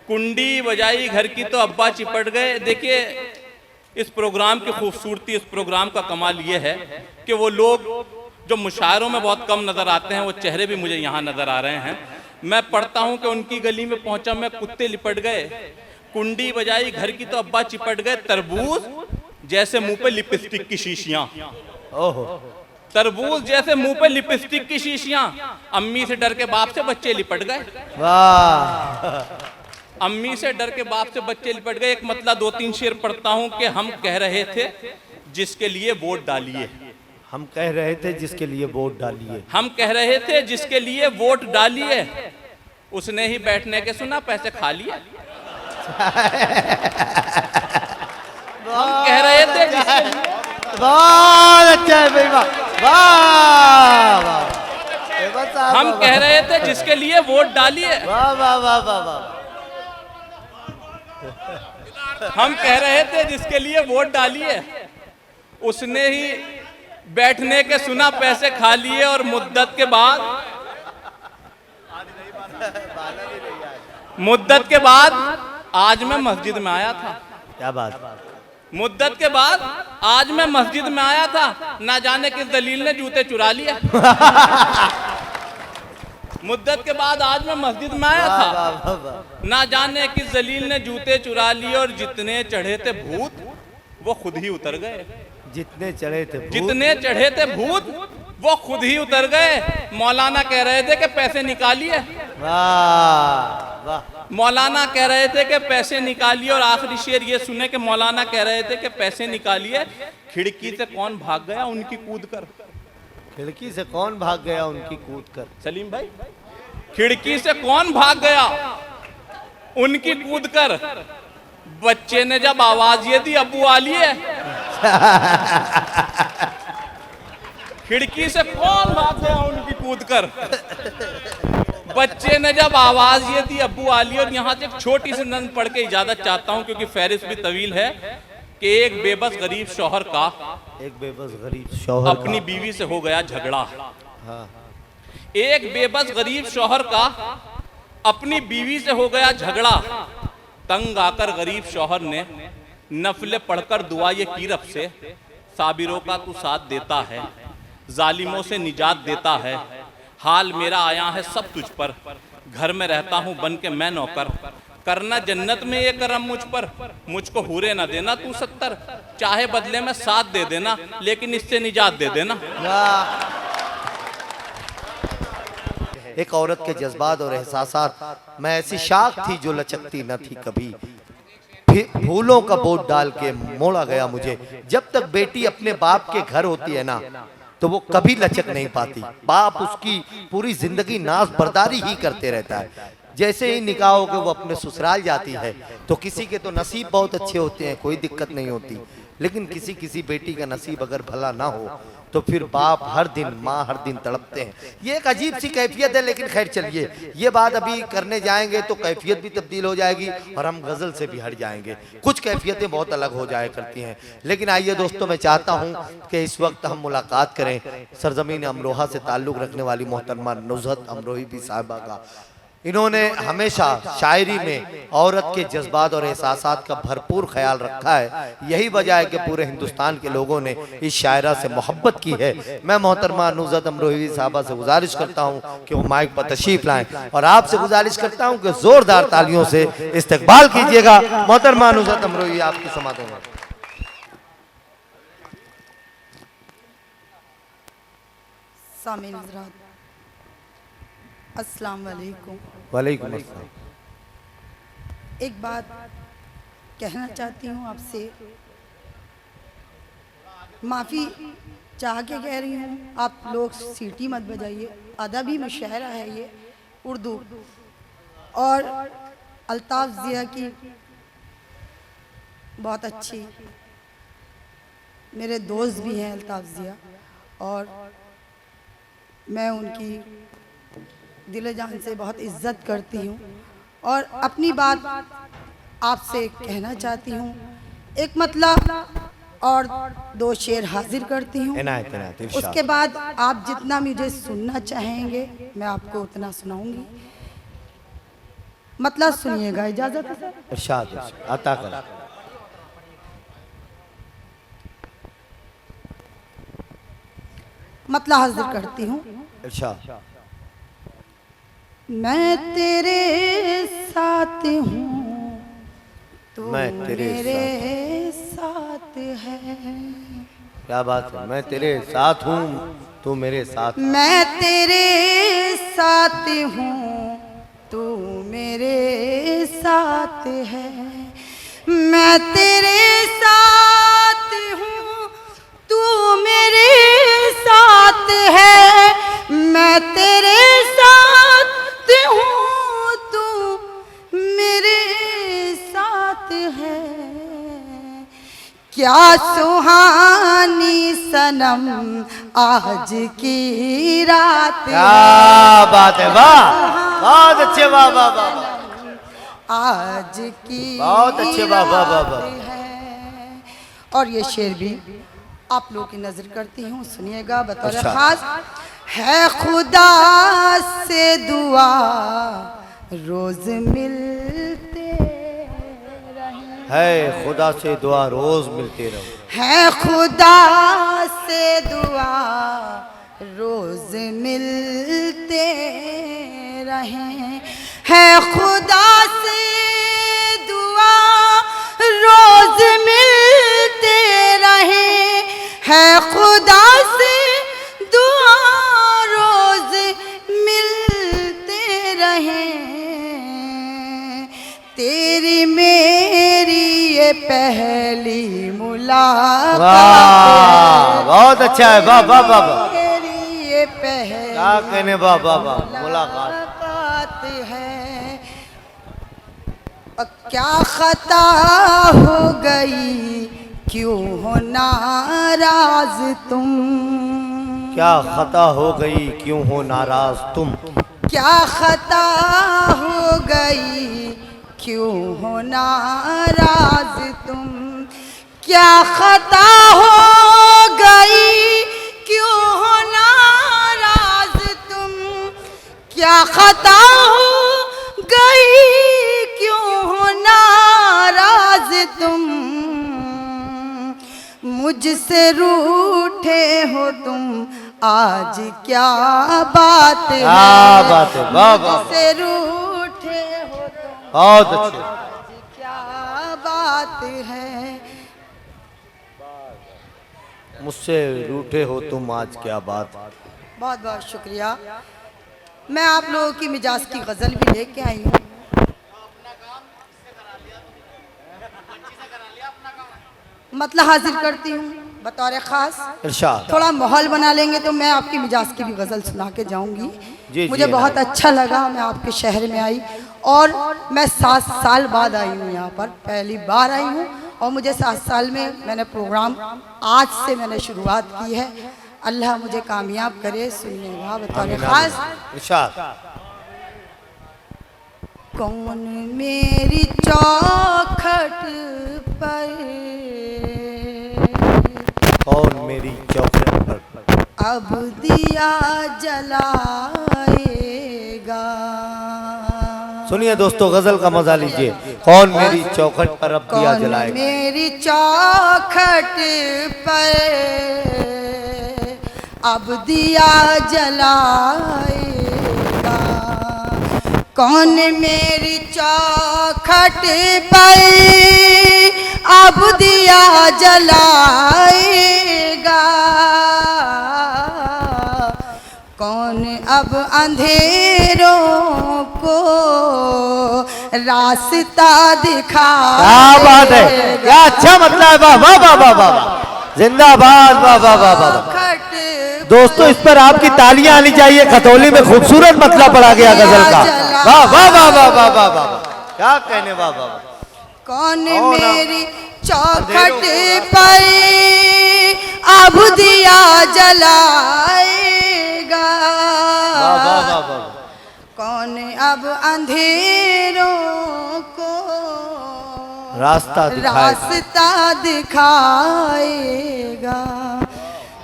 कुंडी बजाई घर की तो अब्बा चिपट गए। देखिए, इस प्रोग्राम की खूबसूरती, इस प्रोग्राम का कमाल ये है कि वो लोग जो मुशायरों में बहुत कम नजर आते हैं, वो चेहरे भी मुझे यहाँ नजर आ रहे हैं। मैं पढ़ता हूँ कि उनकी गली में पहुंचा मैं, कुत्ते लिपट गए। कुंडी बजाई घर की तो अब्बा चिपट गए। तरबूज जैसे मुंह पे लिपस्टिक की शीशियां, ओहो, तरबूज जैसे मुंह पे लिपस्टिक की शीशियां। अम्मी से डर के बाप से बच्चे लिपट गए। वाह, अम्मी से डर के बाप से बच्चे लिपट गए। एक मतलब 2-3 शेर पढ़ता हूँ कि हम कह रहे थे जिसके लिए वोट डालिए। हम कह रहे थे जिसके लिए वोट डालिए। हम कह रहे थे जिसके लिए वोट डालिए, उसने ही बैठने के सुना पैसे खा लिए। हम कह रहे थे जिसके लिए, बहुत अच्छा है भाई, वाह वाह वाह। हम कह रहे थे जिसके लिए वोट डालिए। वाह वाह वाह वाह वाह। हम कह रहे थे जिसके लिए वोट डालिए, उसने ही बैठने के सुना पैसे खा लिए। और मुद्दत के बाद आज मैं मस्जिद में आया था। क्या बात। मुद्दत के बाद आज मैं मस्जिद में आया था, ना जाने किस दलील ने जूते चुरा लिए। मुद्दत के बाद आज मैं मस्जिद में आया था, ना जाने किस दलील ने जूते चुरा लिए। और जितने चढ़े थे भूत वो खुद ही उतर गए। जितने चढ़े थे भूत, जितने चढ़े थे भूत वो खुद ही उतर गए। मौलाना कह रहे थे कि पैसे निकालिए। वाह वाह। मौलाना कह रहे थे कि पैसे निकालिए। और आखिरी शेर ये सुने कि मौलाना कह रहे थे कि पैसे निकालिए। खिड़की से कौन भाग गया उनकी कूद कर। खिड़की से कौन भाग गया उनकी कूद कर। सलीम भाई, खिड़की से कौन भाग गया उनकी कूद कर। बच्चे ने जब आवाज ये दी अब्बू आलिए। खिड़की से कौन भाग गया उनकी कूद कर। बच्चे ने जब आवाज ये दी अब्बू आलिए। और यहाँ से एक छोटी सी नज़्म पढ़ के इजाजत चाहता हूँ, क्योंकि फहरिस्त भी तवील है। कि एक बेबस गरीब शौहर का, एक बेबस गरीब शौहर अपनी बीवी से हो गया झगड़ा। हाँ। एक बेबस गरीब शौहर का अपनी बीवी से हो गया झगड़ा। तंग आकर गरीब शौहर ने नफले पढ़कर दुआ ये की रब से, साबिरों का तू साथ देता है, जालिमों से निजात देता है। हाल मेरा आया है सब तुझ पर, घर में रहता हूँ बन के मैं नौकर। करना जन्नत में ये करम मुझ पर, मुझको हुरे ना देना तू 70। चाहे बदले में साथ दे देना, लेकिन इससे निजात दे देना। एक औरत के जज्बात और एहसासात में ऐसी शाख थी जो लचकती न थी कभी। फूलों का बोझ डाल के मोड़ा गया मुझे। जब तक बेटी अपने बाप के घर होती है ना, तो वो कभी लचक नहीं पाती। बाप उसकी पूरी जिंदगी नाज बर्दारी ही करते रहता है। जैसे ही निकाह हो के वो अपने ससुराल जाती है, तो किसी के तो नसीब बहुत अच्छे होते हैं, कोई दिक्कत नहीं होती। लेकिन किसी किसी बेटी का नसीब अगर भला ना हो, तो फिर बाप हर दिन, माँ हर दिन तड़पते हैं। ये एक अजीब सी कैफियत है। लेकिन खैर चलिए, ये बात अभी करने जाएंगे तो कैफियत भी तब्दील हो जाएगी और हम गजल से भी हट जाएंगे। कुछ कैफियतें बहुत अलग हो जाया करती हैं। लेकिन आइए दोस्तों, मैं चाहता हूँ कि इस वक्त हम मुलाकात करें सरजमीन अमरोहा से ताल्लुक़ रखने वाली मोहतरमा नुज़हत अमरोही भी साहिबा का। इन्होंने हमेशा शायरी में औरत के जज्बात और एहसासात का भरपूर ख्याल रखा है। यही वजह है कि पूरे हिंदुस्तान के लोगों ने इस शायरा से मोहब्बत की है। मैं मोहतरमा नुज़हत अमरोही साहबा से गुजारिश करता हूं कि वो माइक पर तशरीफ लाएं, और आपसे गुजारिश करता हूं कि जोरदार तालियों से इस्तकबाल कीजिएगा। मोहतरमा नुज़हत अमरोही, आपकी समाअत होगा। सामीन हज़रात, अस्सलाम वालेकुम। वालेकुम अस्सलाम। एक बात कहना चाहती हूँ आपसे। माफ़ी चाह के कह रही हूँ, आप लोग सीटी मत बजाइए। अदबी मुशायरा है ये, उर्दू। और अल्ताफ़ ज़िया की बहुत अच्छी, मेरे दोस्त भी हैं अल्ताफ़ ज़िया, और मैं उनकी दिल जान से बहुत इज़्ज़त करती हूँ। और अपनी बात आपसे कहना चाहती हूँ, एक मतलब और 2 शेर हाजिर करती हूँ। इनायत, इनायत, इरशाद। उसके बाद आप जितना मुझे सुनना चाहेंगे मैं आपको उतना सुनाऊंगी। मतलब सुनिएगा, इजाज़त है सर? इरशाद, इरशाद, अता कर। मतलब हाजिर करती हूँ। इरशाद। मैं तेरे साथ हूँ, तू मैं तेरे मेरे साथ है। क्या बात है, मैं तेरे साथ हूँ तू मेरे साथ। मैं तेरे साथ हूँ, तू मेरे साथ है। मैं तेरे साथ हूँ, तू मेरे साथ है। मैं तेरे साथ हूँ, तू मेरे साथ है। क्या सुहानी सनम आज की रात क्या बात है, वाह, बहुत अच्छे, वाह वाह वाह, आज की बहुत अच्छे, वाह वाह वाह वाह। रात है। और ये शेर भी आप लोगों की नजर करती हूँ, सुनिएगा बतौर अच्छा। खास। है खुदा से दुआ रोज मिलते रहे। है खुदा से दुआ रोज मिलते रहो। है खुदा से दुआ रोज मिलते रहे। है खुदा से दुआ रोज मिलते रहे। है खुदा से दुआ रोज मिलते रहे। तेरी मेरी ये पहली मुलाकात वाह, बहुत अच्छा है, वाह वाह वाह वाह। मेरी ये पहली क्या कहने, वाह वाह वाह, मुलाकात। मुलाकात है। और क्या खता हो गई, क्यों हो नाराज तुम। क्या खता हो गई, क्यों हो नाराज तुम। क्या खता हो गई, क्यों हो नाराज तुम। क्या खता हो गई, क्यों हो नाराज तुम। क्या खता हो गई, क्यों हो नाराज तुम। मुझसे रूठे हो तुम, आज क्या बात है। क्या बात है, वाह वाह, मुझसे रूठे हो तुम, बहुत अच्छे। आज क्या बात है। मुझसे रूठे हो तुम, आज क्या बात। बहुत बहुत शुक्रिया। मैं आप लोगों की मिजाज की गज़ल भी लेके आई हूँ। मतलब हाजिर करती हूँ बतौर ख़ास। इरशाद। थोड़ा माहौल बना लेंगे तो मैं आपकी मिजाज की भी गज़ल सुना के जाऊँगी। जी, मुझे जी, बहुत अच्छा लगा, मैं आपके शहर में आई और मैं 7 साल बाद आई हूँ यहाँ पर, पहली बार आई हूँ। और मुझे 7 साल में मैंने प्रोग्राम आज से मैंने शुरुआत की है। अल्लाह मुझे कामयाब करे। सुनिएगा बतौर ख़ास। इरशाद। कौन मेरी चौखट पर, कौन मेरी चौखट पर अब दिया जलाएगा। सुनिए दोस्तों, गजल का मजा लीजिए। कौन मेरी चौखट पर अब दिया कौन जलाएगा। मेरी चौखट पर अब दिया जलाएगा। कौन मेरी चौखट पर अब दिया जलाएगा। कौन अब अंधेरों को रास्ता दिखा। क्या बात है, क्या अच्छा मतलब है, वाह वाह वाह वाह वाह। जिंदाबाद, वाह वाह वाह वाह। दोस्तों इस पर आपकी तालियां आनी चाहिए। खतौली में खूबसूरत मतला पड़ा गया गजल का। वाह वाह वाह वाह वाह वाह वाह, क्या कहने, वाह वाह। कौन मेरी चौखट पर अब दिया जलाएगा, वाह वाह वाह वाह। कौन अब अंधेरों को रास्ता दिखाएगा।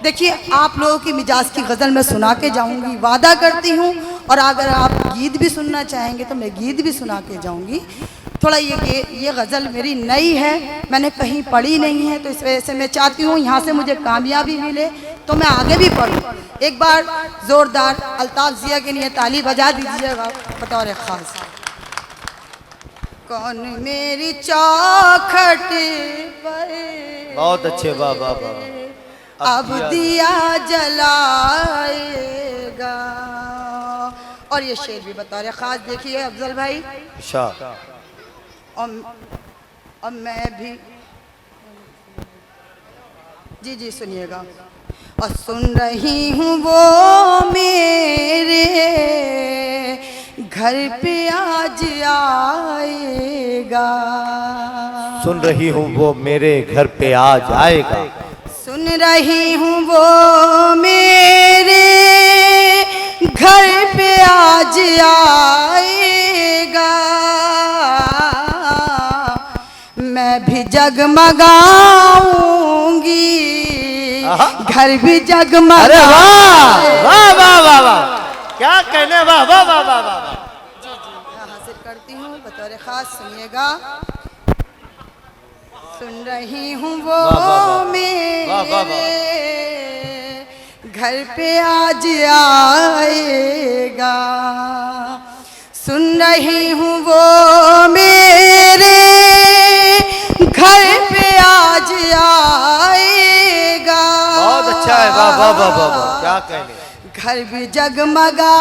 देखिए आप लोगों की मिजाज की गज़ल मैं सुना के जाऊंगी, वादा करती हूँ। और अगर आप गीत भी सुनना चाहेंगे तो मैं गीत भी सुना के जाऊंगी। थोड़ा ये गज़ल मेरी नई है, मैंने कहीं पढ़ी नहीं है, तो इस वजह से मैं चाहती हूँ यहाँ से मुझे कामयाबी मिले तो मैं आगे भी पढ़ूँ। एक बार ज़ोरदार अल्ताफ़ ज़िया के लिए ताली बजा दीजिएगा बतौर ख़ास। कौन मेरी चौखट पर, बहुत अच्छे, वाह वाह वाह। अब दिया जलाएगा। और ये शेर भी बतौर ख़ास देखिए अफजल भाई। और मैं भी जी सुनिएगा। और सुन रही हूँ वो मेरे घर पे आज आएगा, सुन रही हूँ वो मेरे घर पे आज आएगा, सुन रही हूँ वो मेरे घर पे आज आएगा। मैं भी जगमगाऊंगी, घर भी जगमगा। अरे वाह वाह वाह वाह वाह, क्या कहने, वाह वाह वाह वाह वाह। जी हासिल करती हूँ बतौर ख़ास, सुनिएगा। सुन रही हूँ वो मेरे घर पे आज आएगा, सुन रही हूँ वो मेरे घर पे आज आएगा। बहुत अच्छा है, वाह वाह वाह वाह, क्या कहने। घर भी जगमगाएगा,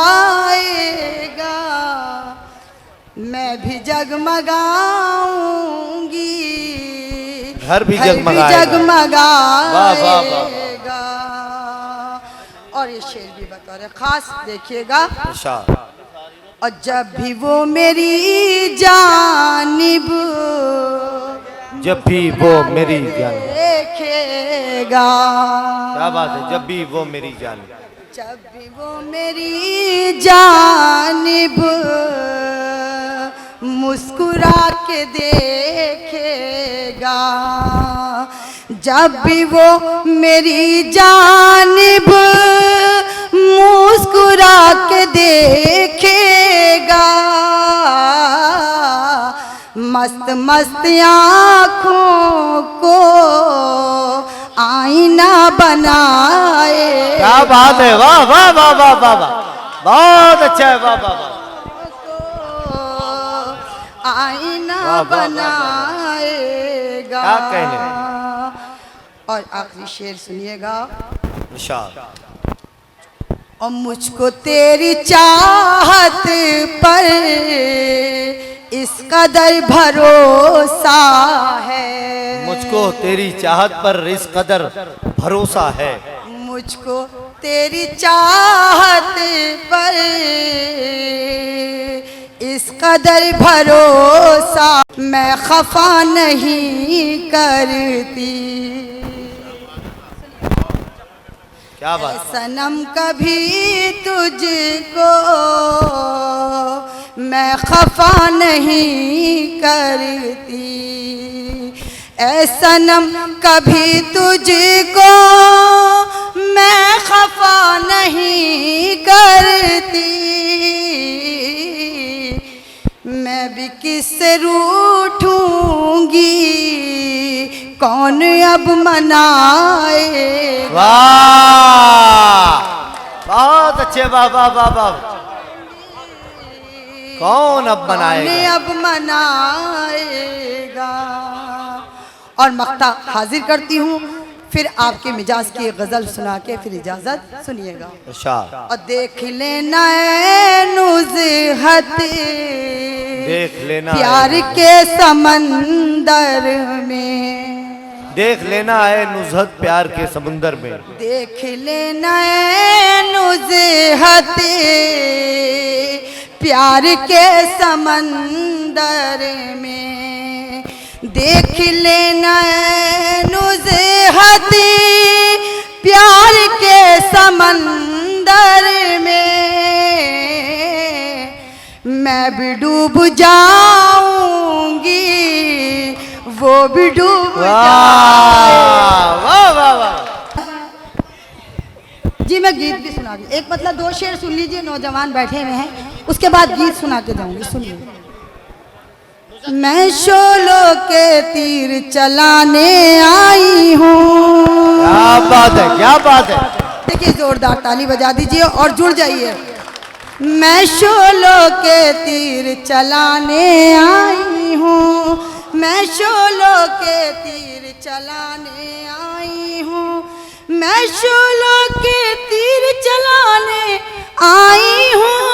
मैं भी जगमगाऊंगी, घर भी जगमगाएगा। और ये शेर भी बतौर खास देखिएगा। और जब भी वो मेरी जानिब, जब भी वो मेरी जानिब देखेगा, क्या बात है, जब भी वो मेरी जानिब, जब भी वो मेरी जानिब मुस्कुरा के देखेगा, जब भी वो मेरी जानिब मुस्कुरा के देखेगा, मस्त मस्त आँखों को आईना बनाए। क्या बात है, वाह वाह वाह वाह वाह वाह, बहुत अच्छा है, वाह वाह वाह। आईना बनाएगा। क्या कहने। और आखिरी शेर सुनिएगा। और मुझको तेरी चाहत पर इस कदर भरोसा है, मुझको तेरी चाहत पर इस कदर भरोसा है, मुझको तेरी चाहत पर इस कदर भरोसा, मैं खफा नहीं करती। क्या बात। सनम कभी तुझको मैं खफा नहीं करती, ऐ सनम कभी तुझको मैं खफा नहीं करती। मैं भी किससे रूठूंगी, कौन अब मनाए। वाह, बहुत अच्छे, वाह वाह वाह वाह। कौन अब मनाएगा, कौन अब मनाएगा। और मक्ता हाजिर करती हूँ, फिर आपके मिजाज की एक गजल सुना के फिर इजाजत सुनिएगा। और देख लेना नुज़हत, देख लेना प्यार के समंदर में, देख लेना है नुज़हत प्यार के समुंदर में। देख लेना है नुज़हत प्यार के समंदर में, देख लेना है नुज़हत प्यार के समंदर में, मैं भी डूब जाऊंगी वो भी डूब जाए। वाह वाह वाह। जी मैं गीत भी सुना दूँ, एक मतलब 2 शेर सुन लीजिए, नौजवान बैठे हुए हैं, उसके बाद गीत सुना के जाऊंगी, सुनिए। मैं शोलों के तीर चलाने आई हूँ। क्या बात है, क्या बात है। देखिए जोरदार ताली बजा दीजिए और जुड़ जाइए। मैं शोलों के तीर चलाने आई हूँ, मैं शोलों के तीर चलाने आई हूँ, मैं शोलों के तीर चलाने आई हूँ,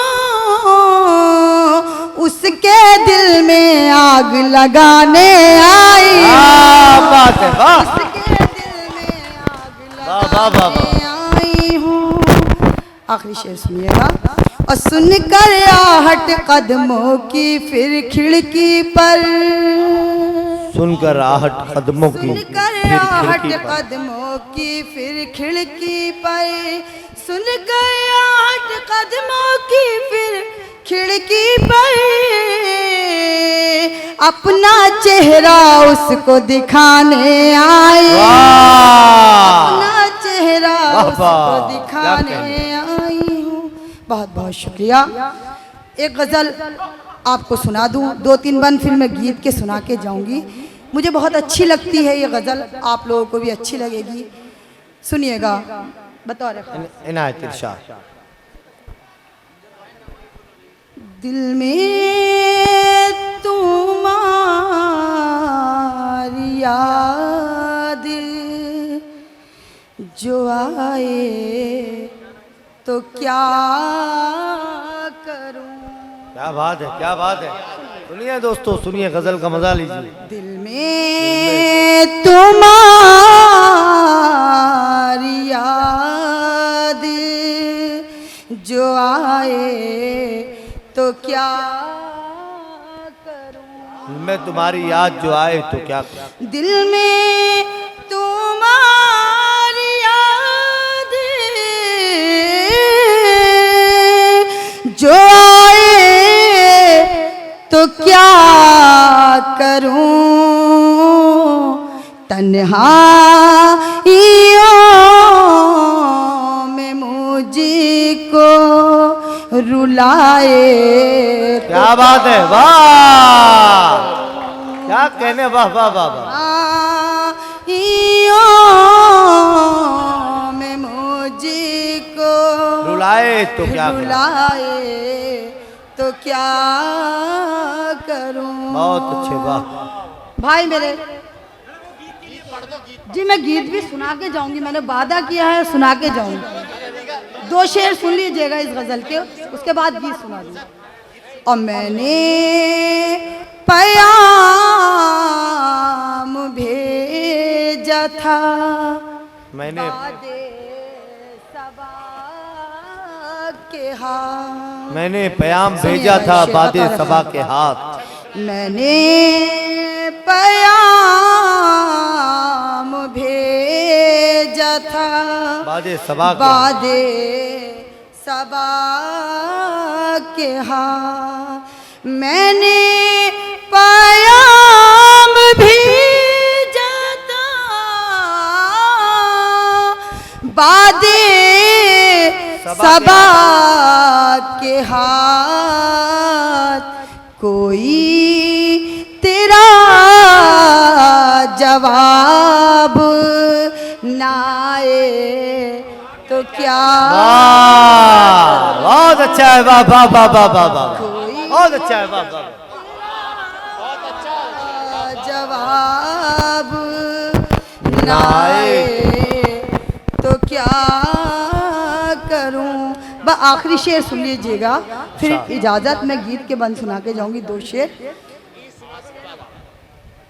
उसके दिल में आग लगाने आई हूँ, बात है, वाह। उसके दिल में आग वाह, वाह, वाह, लगाने आई हूँ। आखिरी शेर सुनिएगा। और सुनकर आहट कदमों की फिर खिड़की पर, सुनकर आहट कदमों की सुनकर आहट कदमों की फिर खिड़की पर, सुनकर आहट कदमों की फिर खिड़की पर, अपना चेहरा उसको दिखाने आई, अपना चेहरा उसको दिखाने आई हूँ। बहुत बहुत शुक्रिया। एक गज़ल आपको सुना दूं, 2-3 बंद फिर मैं गीत के सुना के जाऊंगी। मुझे बहुत अच्छी लगती है ये गज़ल, आप लोगों को भी अच्छी लगेगी, सुनिएगा। बतौर इनायत इरशाद। दिल में तुम्हारी याद जो आए तो क्या करूं। क्या बात है, क्या बात है। सुनिए दोस्तों, सुनिए, गजल का मजा लीजिए। दिल में तुम्हारी याद जो आए तो क्या करूं। दिल में तुम्हारी याद जो आए तो क्या करूं। दिल में तुम्हारी याद जो आए तो क्या करूं। तन्हाइयों में मुझको रुलाए। क्या बात है, वाह, क्या कहने, वाह वाह वाह वाह। में मुझको रुलाए तो क्या करूं। रुलाए तो क्या करूं। बहुत अच्छे, वाह भाई मेरे जी, मैं गीत भी सुना के जाऊंगी, मैंने वादा किया है सुना के जाऊंगी। 2 शेर सुन लीजिएगा इस गजल के, उसके बाद गीत सुना दूंगी। और मैंने पैगाम भेजा था, मैंने के हाथ, मैंने पैगाम भेजा था बादे सबा के हाथ। मैंने पैगाम भेजा था बादे सबा के बादे सबा के हाथ। मैंने पैगाम भेजा था बादे सबा के हाथ। कोई तेरा जवाब ना आए तो क्या। बहुत अच्छा है, वाह वाह वाह वाह वाह वाह, बहुत अच्छा है, वाह वाह। जवाब ना आए तो क्या करूं। आखिरी शेर सुन लीजिएगा, फिर इजाजत, मैं गीत के बंद सुना के जाऊंगी 2 शेर।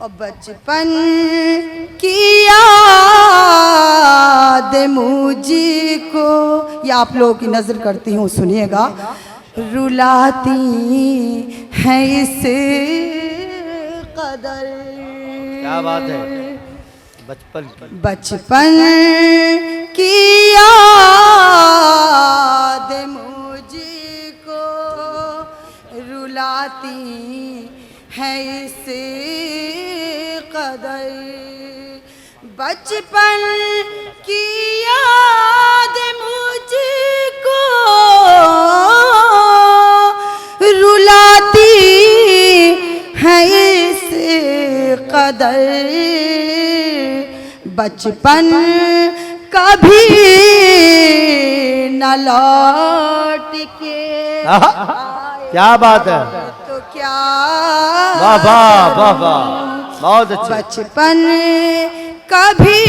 और बचपन की याद मुझको, ये आप लोगों की नजर करती हूँ, सुनिएगा। रुलाती हैं इस कदर। क्या बात है, बचपन की बचपन की याद मुझको रुलाती है इस कदर। बचपन की याद मुझको रुलाती है इस कदर। बचपन कभी न लौट के आहा, क्या बात है, तो क्या वाह वाह वाह वाह, बहुत अच्छा। बचपन कभी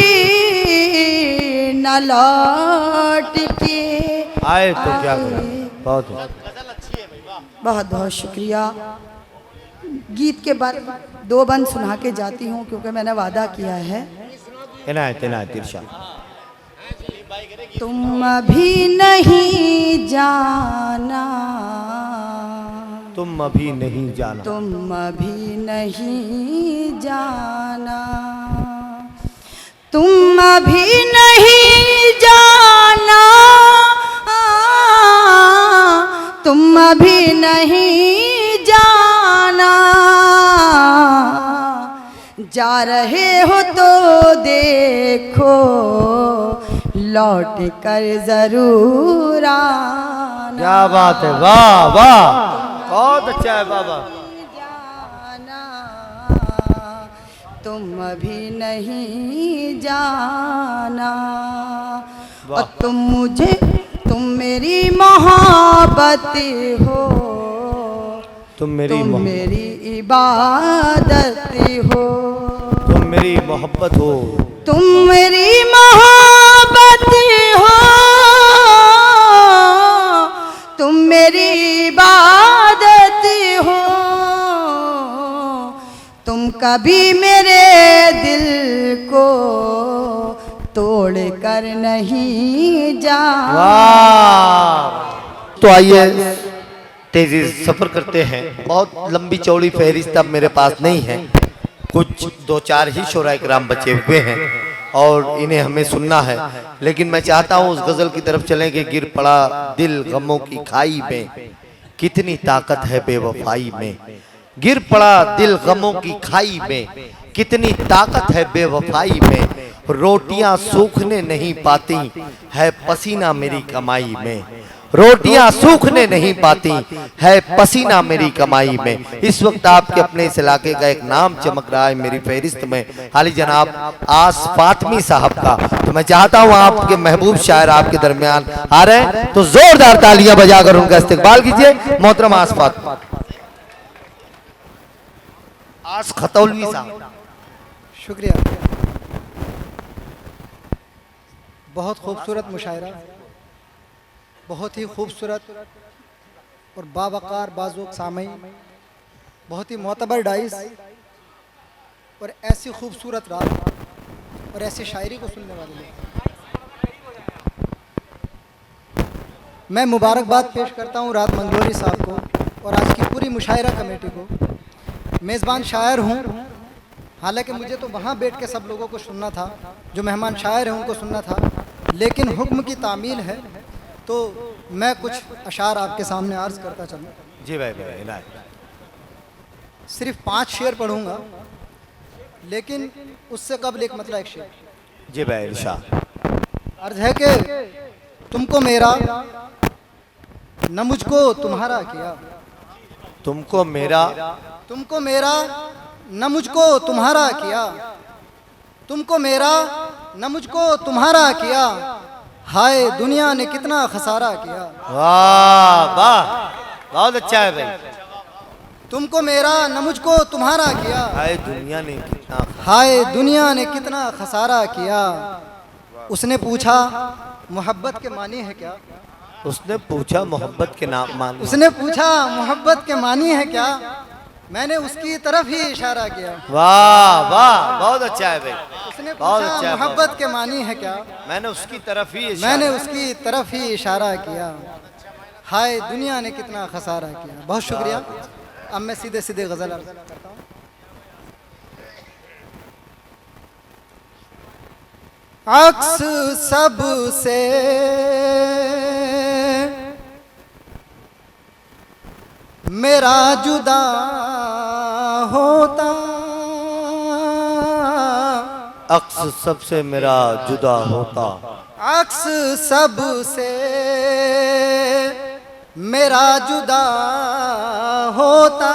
न लौट के आए तो क्या करें, बहुत अच्छा। बहुत बहुत शुक्रिया। गीत के बाद 2 बंद सुना के जाती हूँ क्योंकि मैंने वादा किया है। इनायत इनायत इरशाद। तुम अभी नहीं जाना, तुम अभी नहीं जाना, तुम अभी नहीं जाना, तुम अभी नहीं जाना, तुम अभी नहीं जाना। जा रहे हो तो देखो लौट कर जरूर आना। क्या बात है, वाह वाह, बहुत अच्छा है बाबा। जाना तुम अभी नहीं जाना। और तुम मेरी मोहब्बत हो, तुम मेरी तुम मेरी इबादत हो, तुम मेरी मोहब्बत हो, तुम मेरी मोहब्बत हो, तुम मेरी इबादत हो। तुम कभी मेरे दिल को तोड़ कर नहीं जा। वाह। तो आइए तेजी से सफर करते हैं। बहुत लंबी चौड़ी फहरिस्त अब मेरे पास नहीं है, कुछ 2-4 ही शोरा किराम बचे हुए हैं और इन्हें हमें सुनना है। लेकिन मैं चाहता हूँ उस गजल की तरफ चलें कि गिर पड़ा दिल गमों की खाई में, कितनी ताकत है बेवफाई में। गिर पड़ा दिल गमों की खाई में, कितनी ताकत है बेवफाई में। रोटियां सूखने नहीं पाती है पसीना मेरी कमाई में, रोटियां सूखने नहीं पाती है पसीना मेरी कमाई में। इस वक्त आपके अपने इस इलाके का एक नाम चमक रहा है मेरी फहरिस्त में, हाली जनाब आस फातमी साहब का। तो मैं चाहता हूं आपके महबूब शायर आपके दरमियान आ रहे हैं, तो जोरदार तालियां बजाकर उनका इस्तकबाल कीजिए। मोहतरम आस फातमी, आस खतौलवी साहब। शुक्रिया। बहुत खूबसूरत मुशायरा, बहुत ही खूबसूरत और बावकार बाज़ुक सामई, बहुत ही मोतबर डाइस और ऐसी खूबसूरत रात और ऐसी शायरी को सुनने वाले लोग। मैं मुबारकबाद पेश करता हूँ रात मंगलोरी साहब को और आज की पूरी मुशायरा कमेटी को। मेज़बान शायर हूँ, हालांकि मुझे तो वहाँ बैठ के सब लोगों को सुनना था, जो मेहमान शायर हैं उनको सुनना था, लेकिन हुक्म की तामील है तो मैं कुछ अशार आपके सामने अर्ज करता चलूँ। जी भाई भाई इनायत। सिर्फ 5 शेर पढ़ूंगा, लेकिन उससे कबल एक मतलब एक शेर। जी भाई इरशाद। अर्ज है कि तुमको मेरा न मुझको तुम्हारा किया, तुमको मेरा तुमको मेरा न मुझको तुम्हारा किया, तुमको मेरा न मुझको तुम्हारा किया, हाय दुनिया ने कितना खसारा किया। वाह वाह, बहुत अच्छा है भाई। तुमको मेरा न मुझको तुम्हारा किया, हाय दुनिया ने कितना, हाय दुनिया ने कितना खसारा किया। उसने पूछा मोहब्बत के मानी है क्या, उसने पूछा मोहब्बत के नाम मान, उसने पूछा मोहब्बत के मानी है क्या, मैंने उसकी तरफ ही इशारा किया। वाह वाह, बहुत अच्छा है भाई, उसने बहुत पूछा अच्छा है, मोहब्बत के मानी है क्या? मैंने उसकी तरफ ही मैंने उसकी तरफ ही इशारा किया। हाय दुनिया ने कितना खसारा किया। बहुत शुक्रिया। अब मैं सीधे सीधे गजल अर्ज करता हूँ। अक्स सब से मेरा जुदा होता, अक्स सबसे मेरा जुदा होता, अक्स सब से मेरा जुदा होता,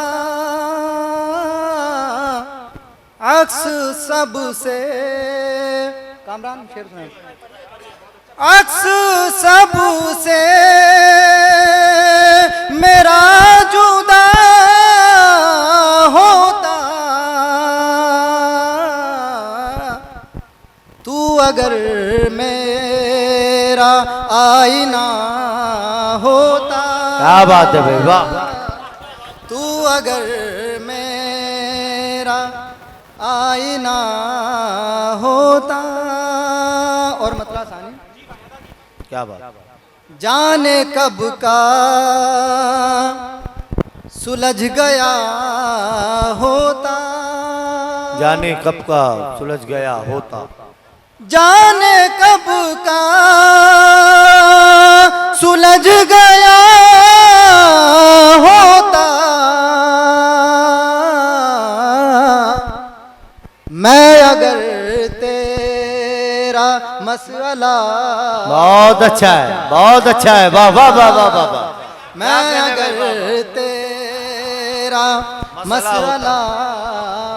अक्स सब से। कामरान शेर सुनाए। अक्स सब से मेरा जुदा होता, तू अगर मेरा आईना होता। क्या बात है भाई, वाह। तू अगर मेरा आईना होता। और मतलब सानी क्या बात, जाने कब का सुलझ गया होता, जाने कब का सुलझ गया होता, जाने कब का सुलझ गया होता, मैं अगर तेरा मसला। बहुत अच्छा है, बहुत अच्छा है, वाह वाह वाह वाह वाह वाह। मैं अगर तेरा मसला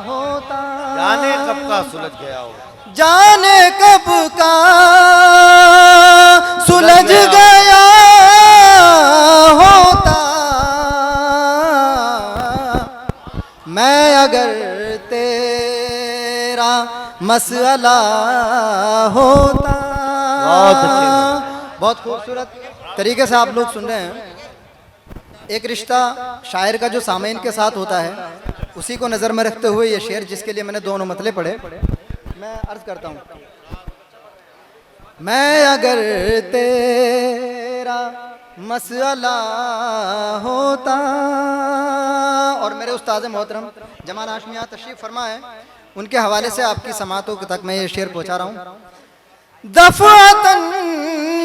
होता, जाने कब का सुलझ गया हो, जाने कब का सुलझ गया होता, मैं अगर तेरा मसला होता। बहुत अच्छे, बहुत खूबसूरत तरीके से आप लोग सुन रहे हैं। एक रिश्ता शायर का जो सामीन के साथ होता है, उसी को नज़र में रखते हुए ये शेर, जिसके लिए मैंने दोनों मतले पढ़े, मैं अर्ज करता हूँ। मैं अगर तेरा मसला होता। और मेरे उस्ताद मोहतरम जमाल हाशमी यहाँ तशरीफ़ फरमा है, उनके हवाले से आपकी समातों तक मैं ये शेर पहुँचा रहा हूँ। दफ़ातन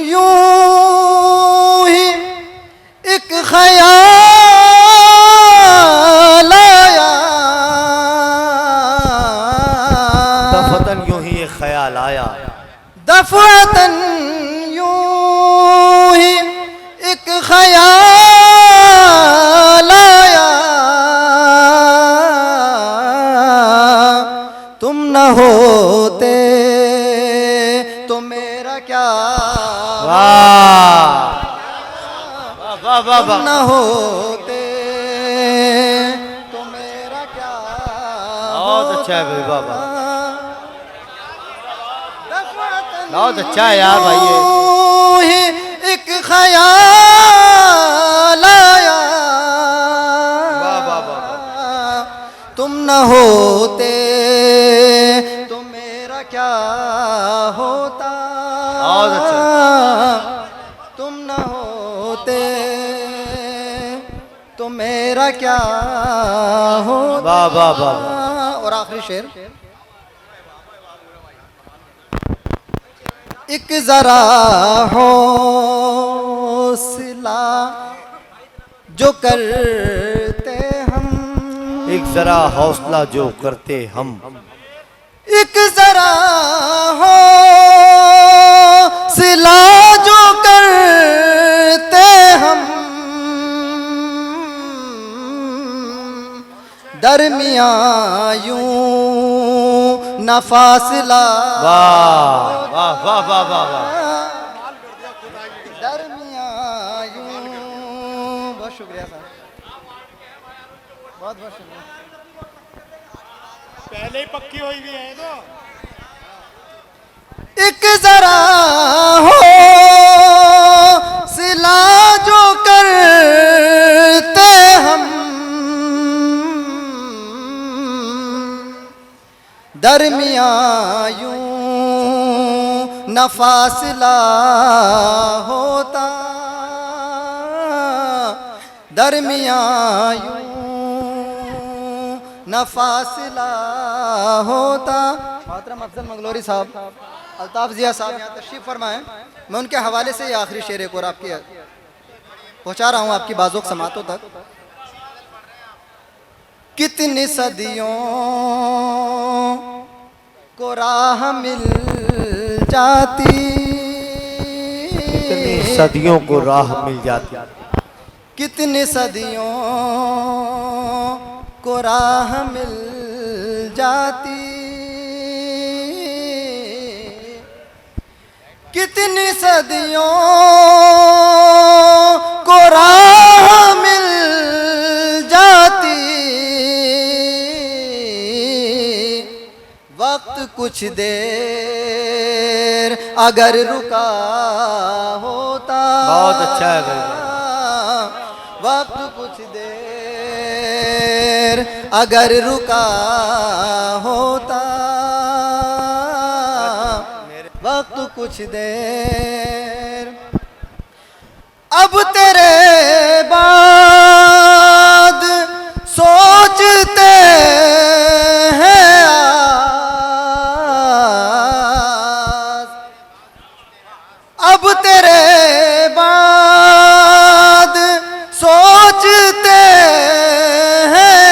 यूं ही एक ख़याल आया, दफतन यूं ही एक ख्याल आया, दफ़ातन यूं ही एक ख़याल आया, तुम न होते तो मेरा क्या। वाह वाह वाह तुम वाह, न होते तो मेरा क्या बहुत अच्छा है भाई, वाह वाह, दफ़ातन बहुत अच्छा है यार भाई ये। यूं ही एक ख़याल आया, वाह वाह वाह, तुम न होते तो मेरा क्या होता। बहुत अच्छा। तुम न होते तो मेरा क्या होता। वाह वाह वाह वाह, और आखिरी शेर। एक जरा हौसला जो करते हम, एक जरा हौसला जो करते हम, एक जरा हौसला जो करते हम, दरमिया यूं न फासला। वाह वाह वाह वाह वाह वाह, दरमिया यूं। बहुत शुक्रिया सर, बहुत बहुत शुक्रिया। पहले ही पक्की हुई भी है तो एक जरा हो सिला जो करते हम, दरमियाँ यूं न फासला होता, दरमियाँ यूं न फासला होता। मोहतरम अफजल मंगलोरी साहब, अल्ताफ़ ज़िया साहब यहाँ तशरीफ़ फरमाएं। मैं उनके हवाले से ये आखिरी शेर एक और आपके पहुँचा रहा हूँ आपकी बाज़ों समातों तक। कितनी सदियों को राह मिल जाती, कितनी सदियों को राह मिल जाती, कितनी सदियों को राह मिल जाती, कितनी सदियों को राह मिल जाती, वक्त कुछ देर अगर रुका होता। बहुत अच्छा है भाई। वक्त कुछ देर अगर रुका होता, वक्त कुछ देर अब तेरे बाद सोचते हैं आज, अब तेरे बाद सोचते हैं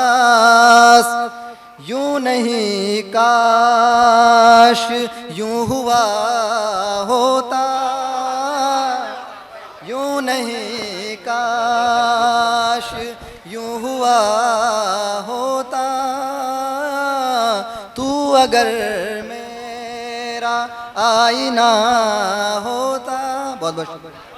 आस, यूं नहीं काश यूं हुआ होता, यूं नहीं काश यूं हुआ होता, तू अगर मेरा आईना होता। बहुत बहुत शुक्रिया।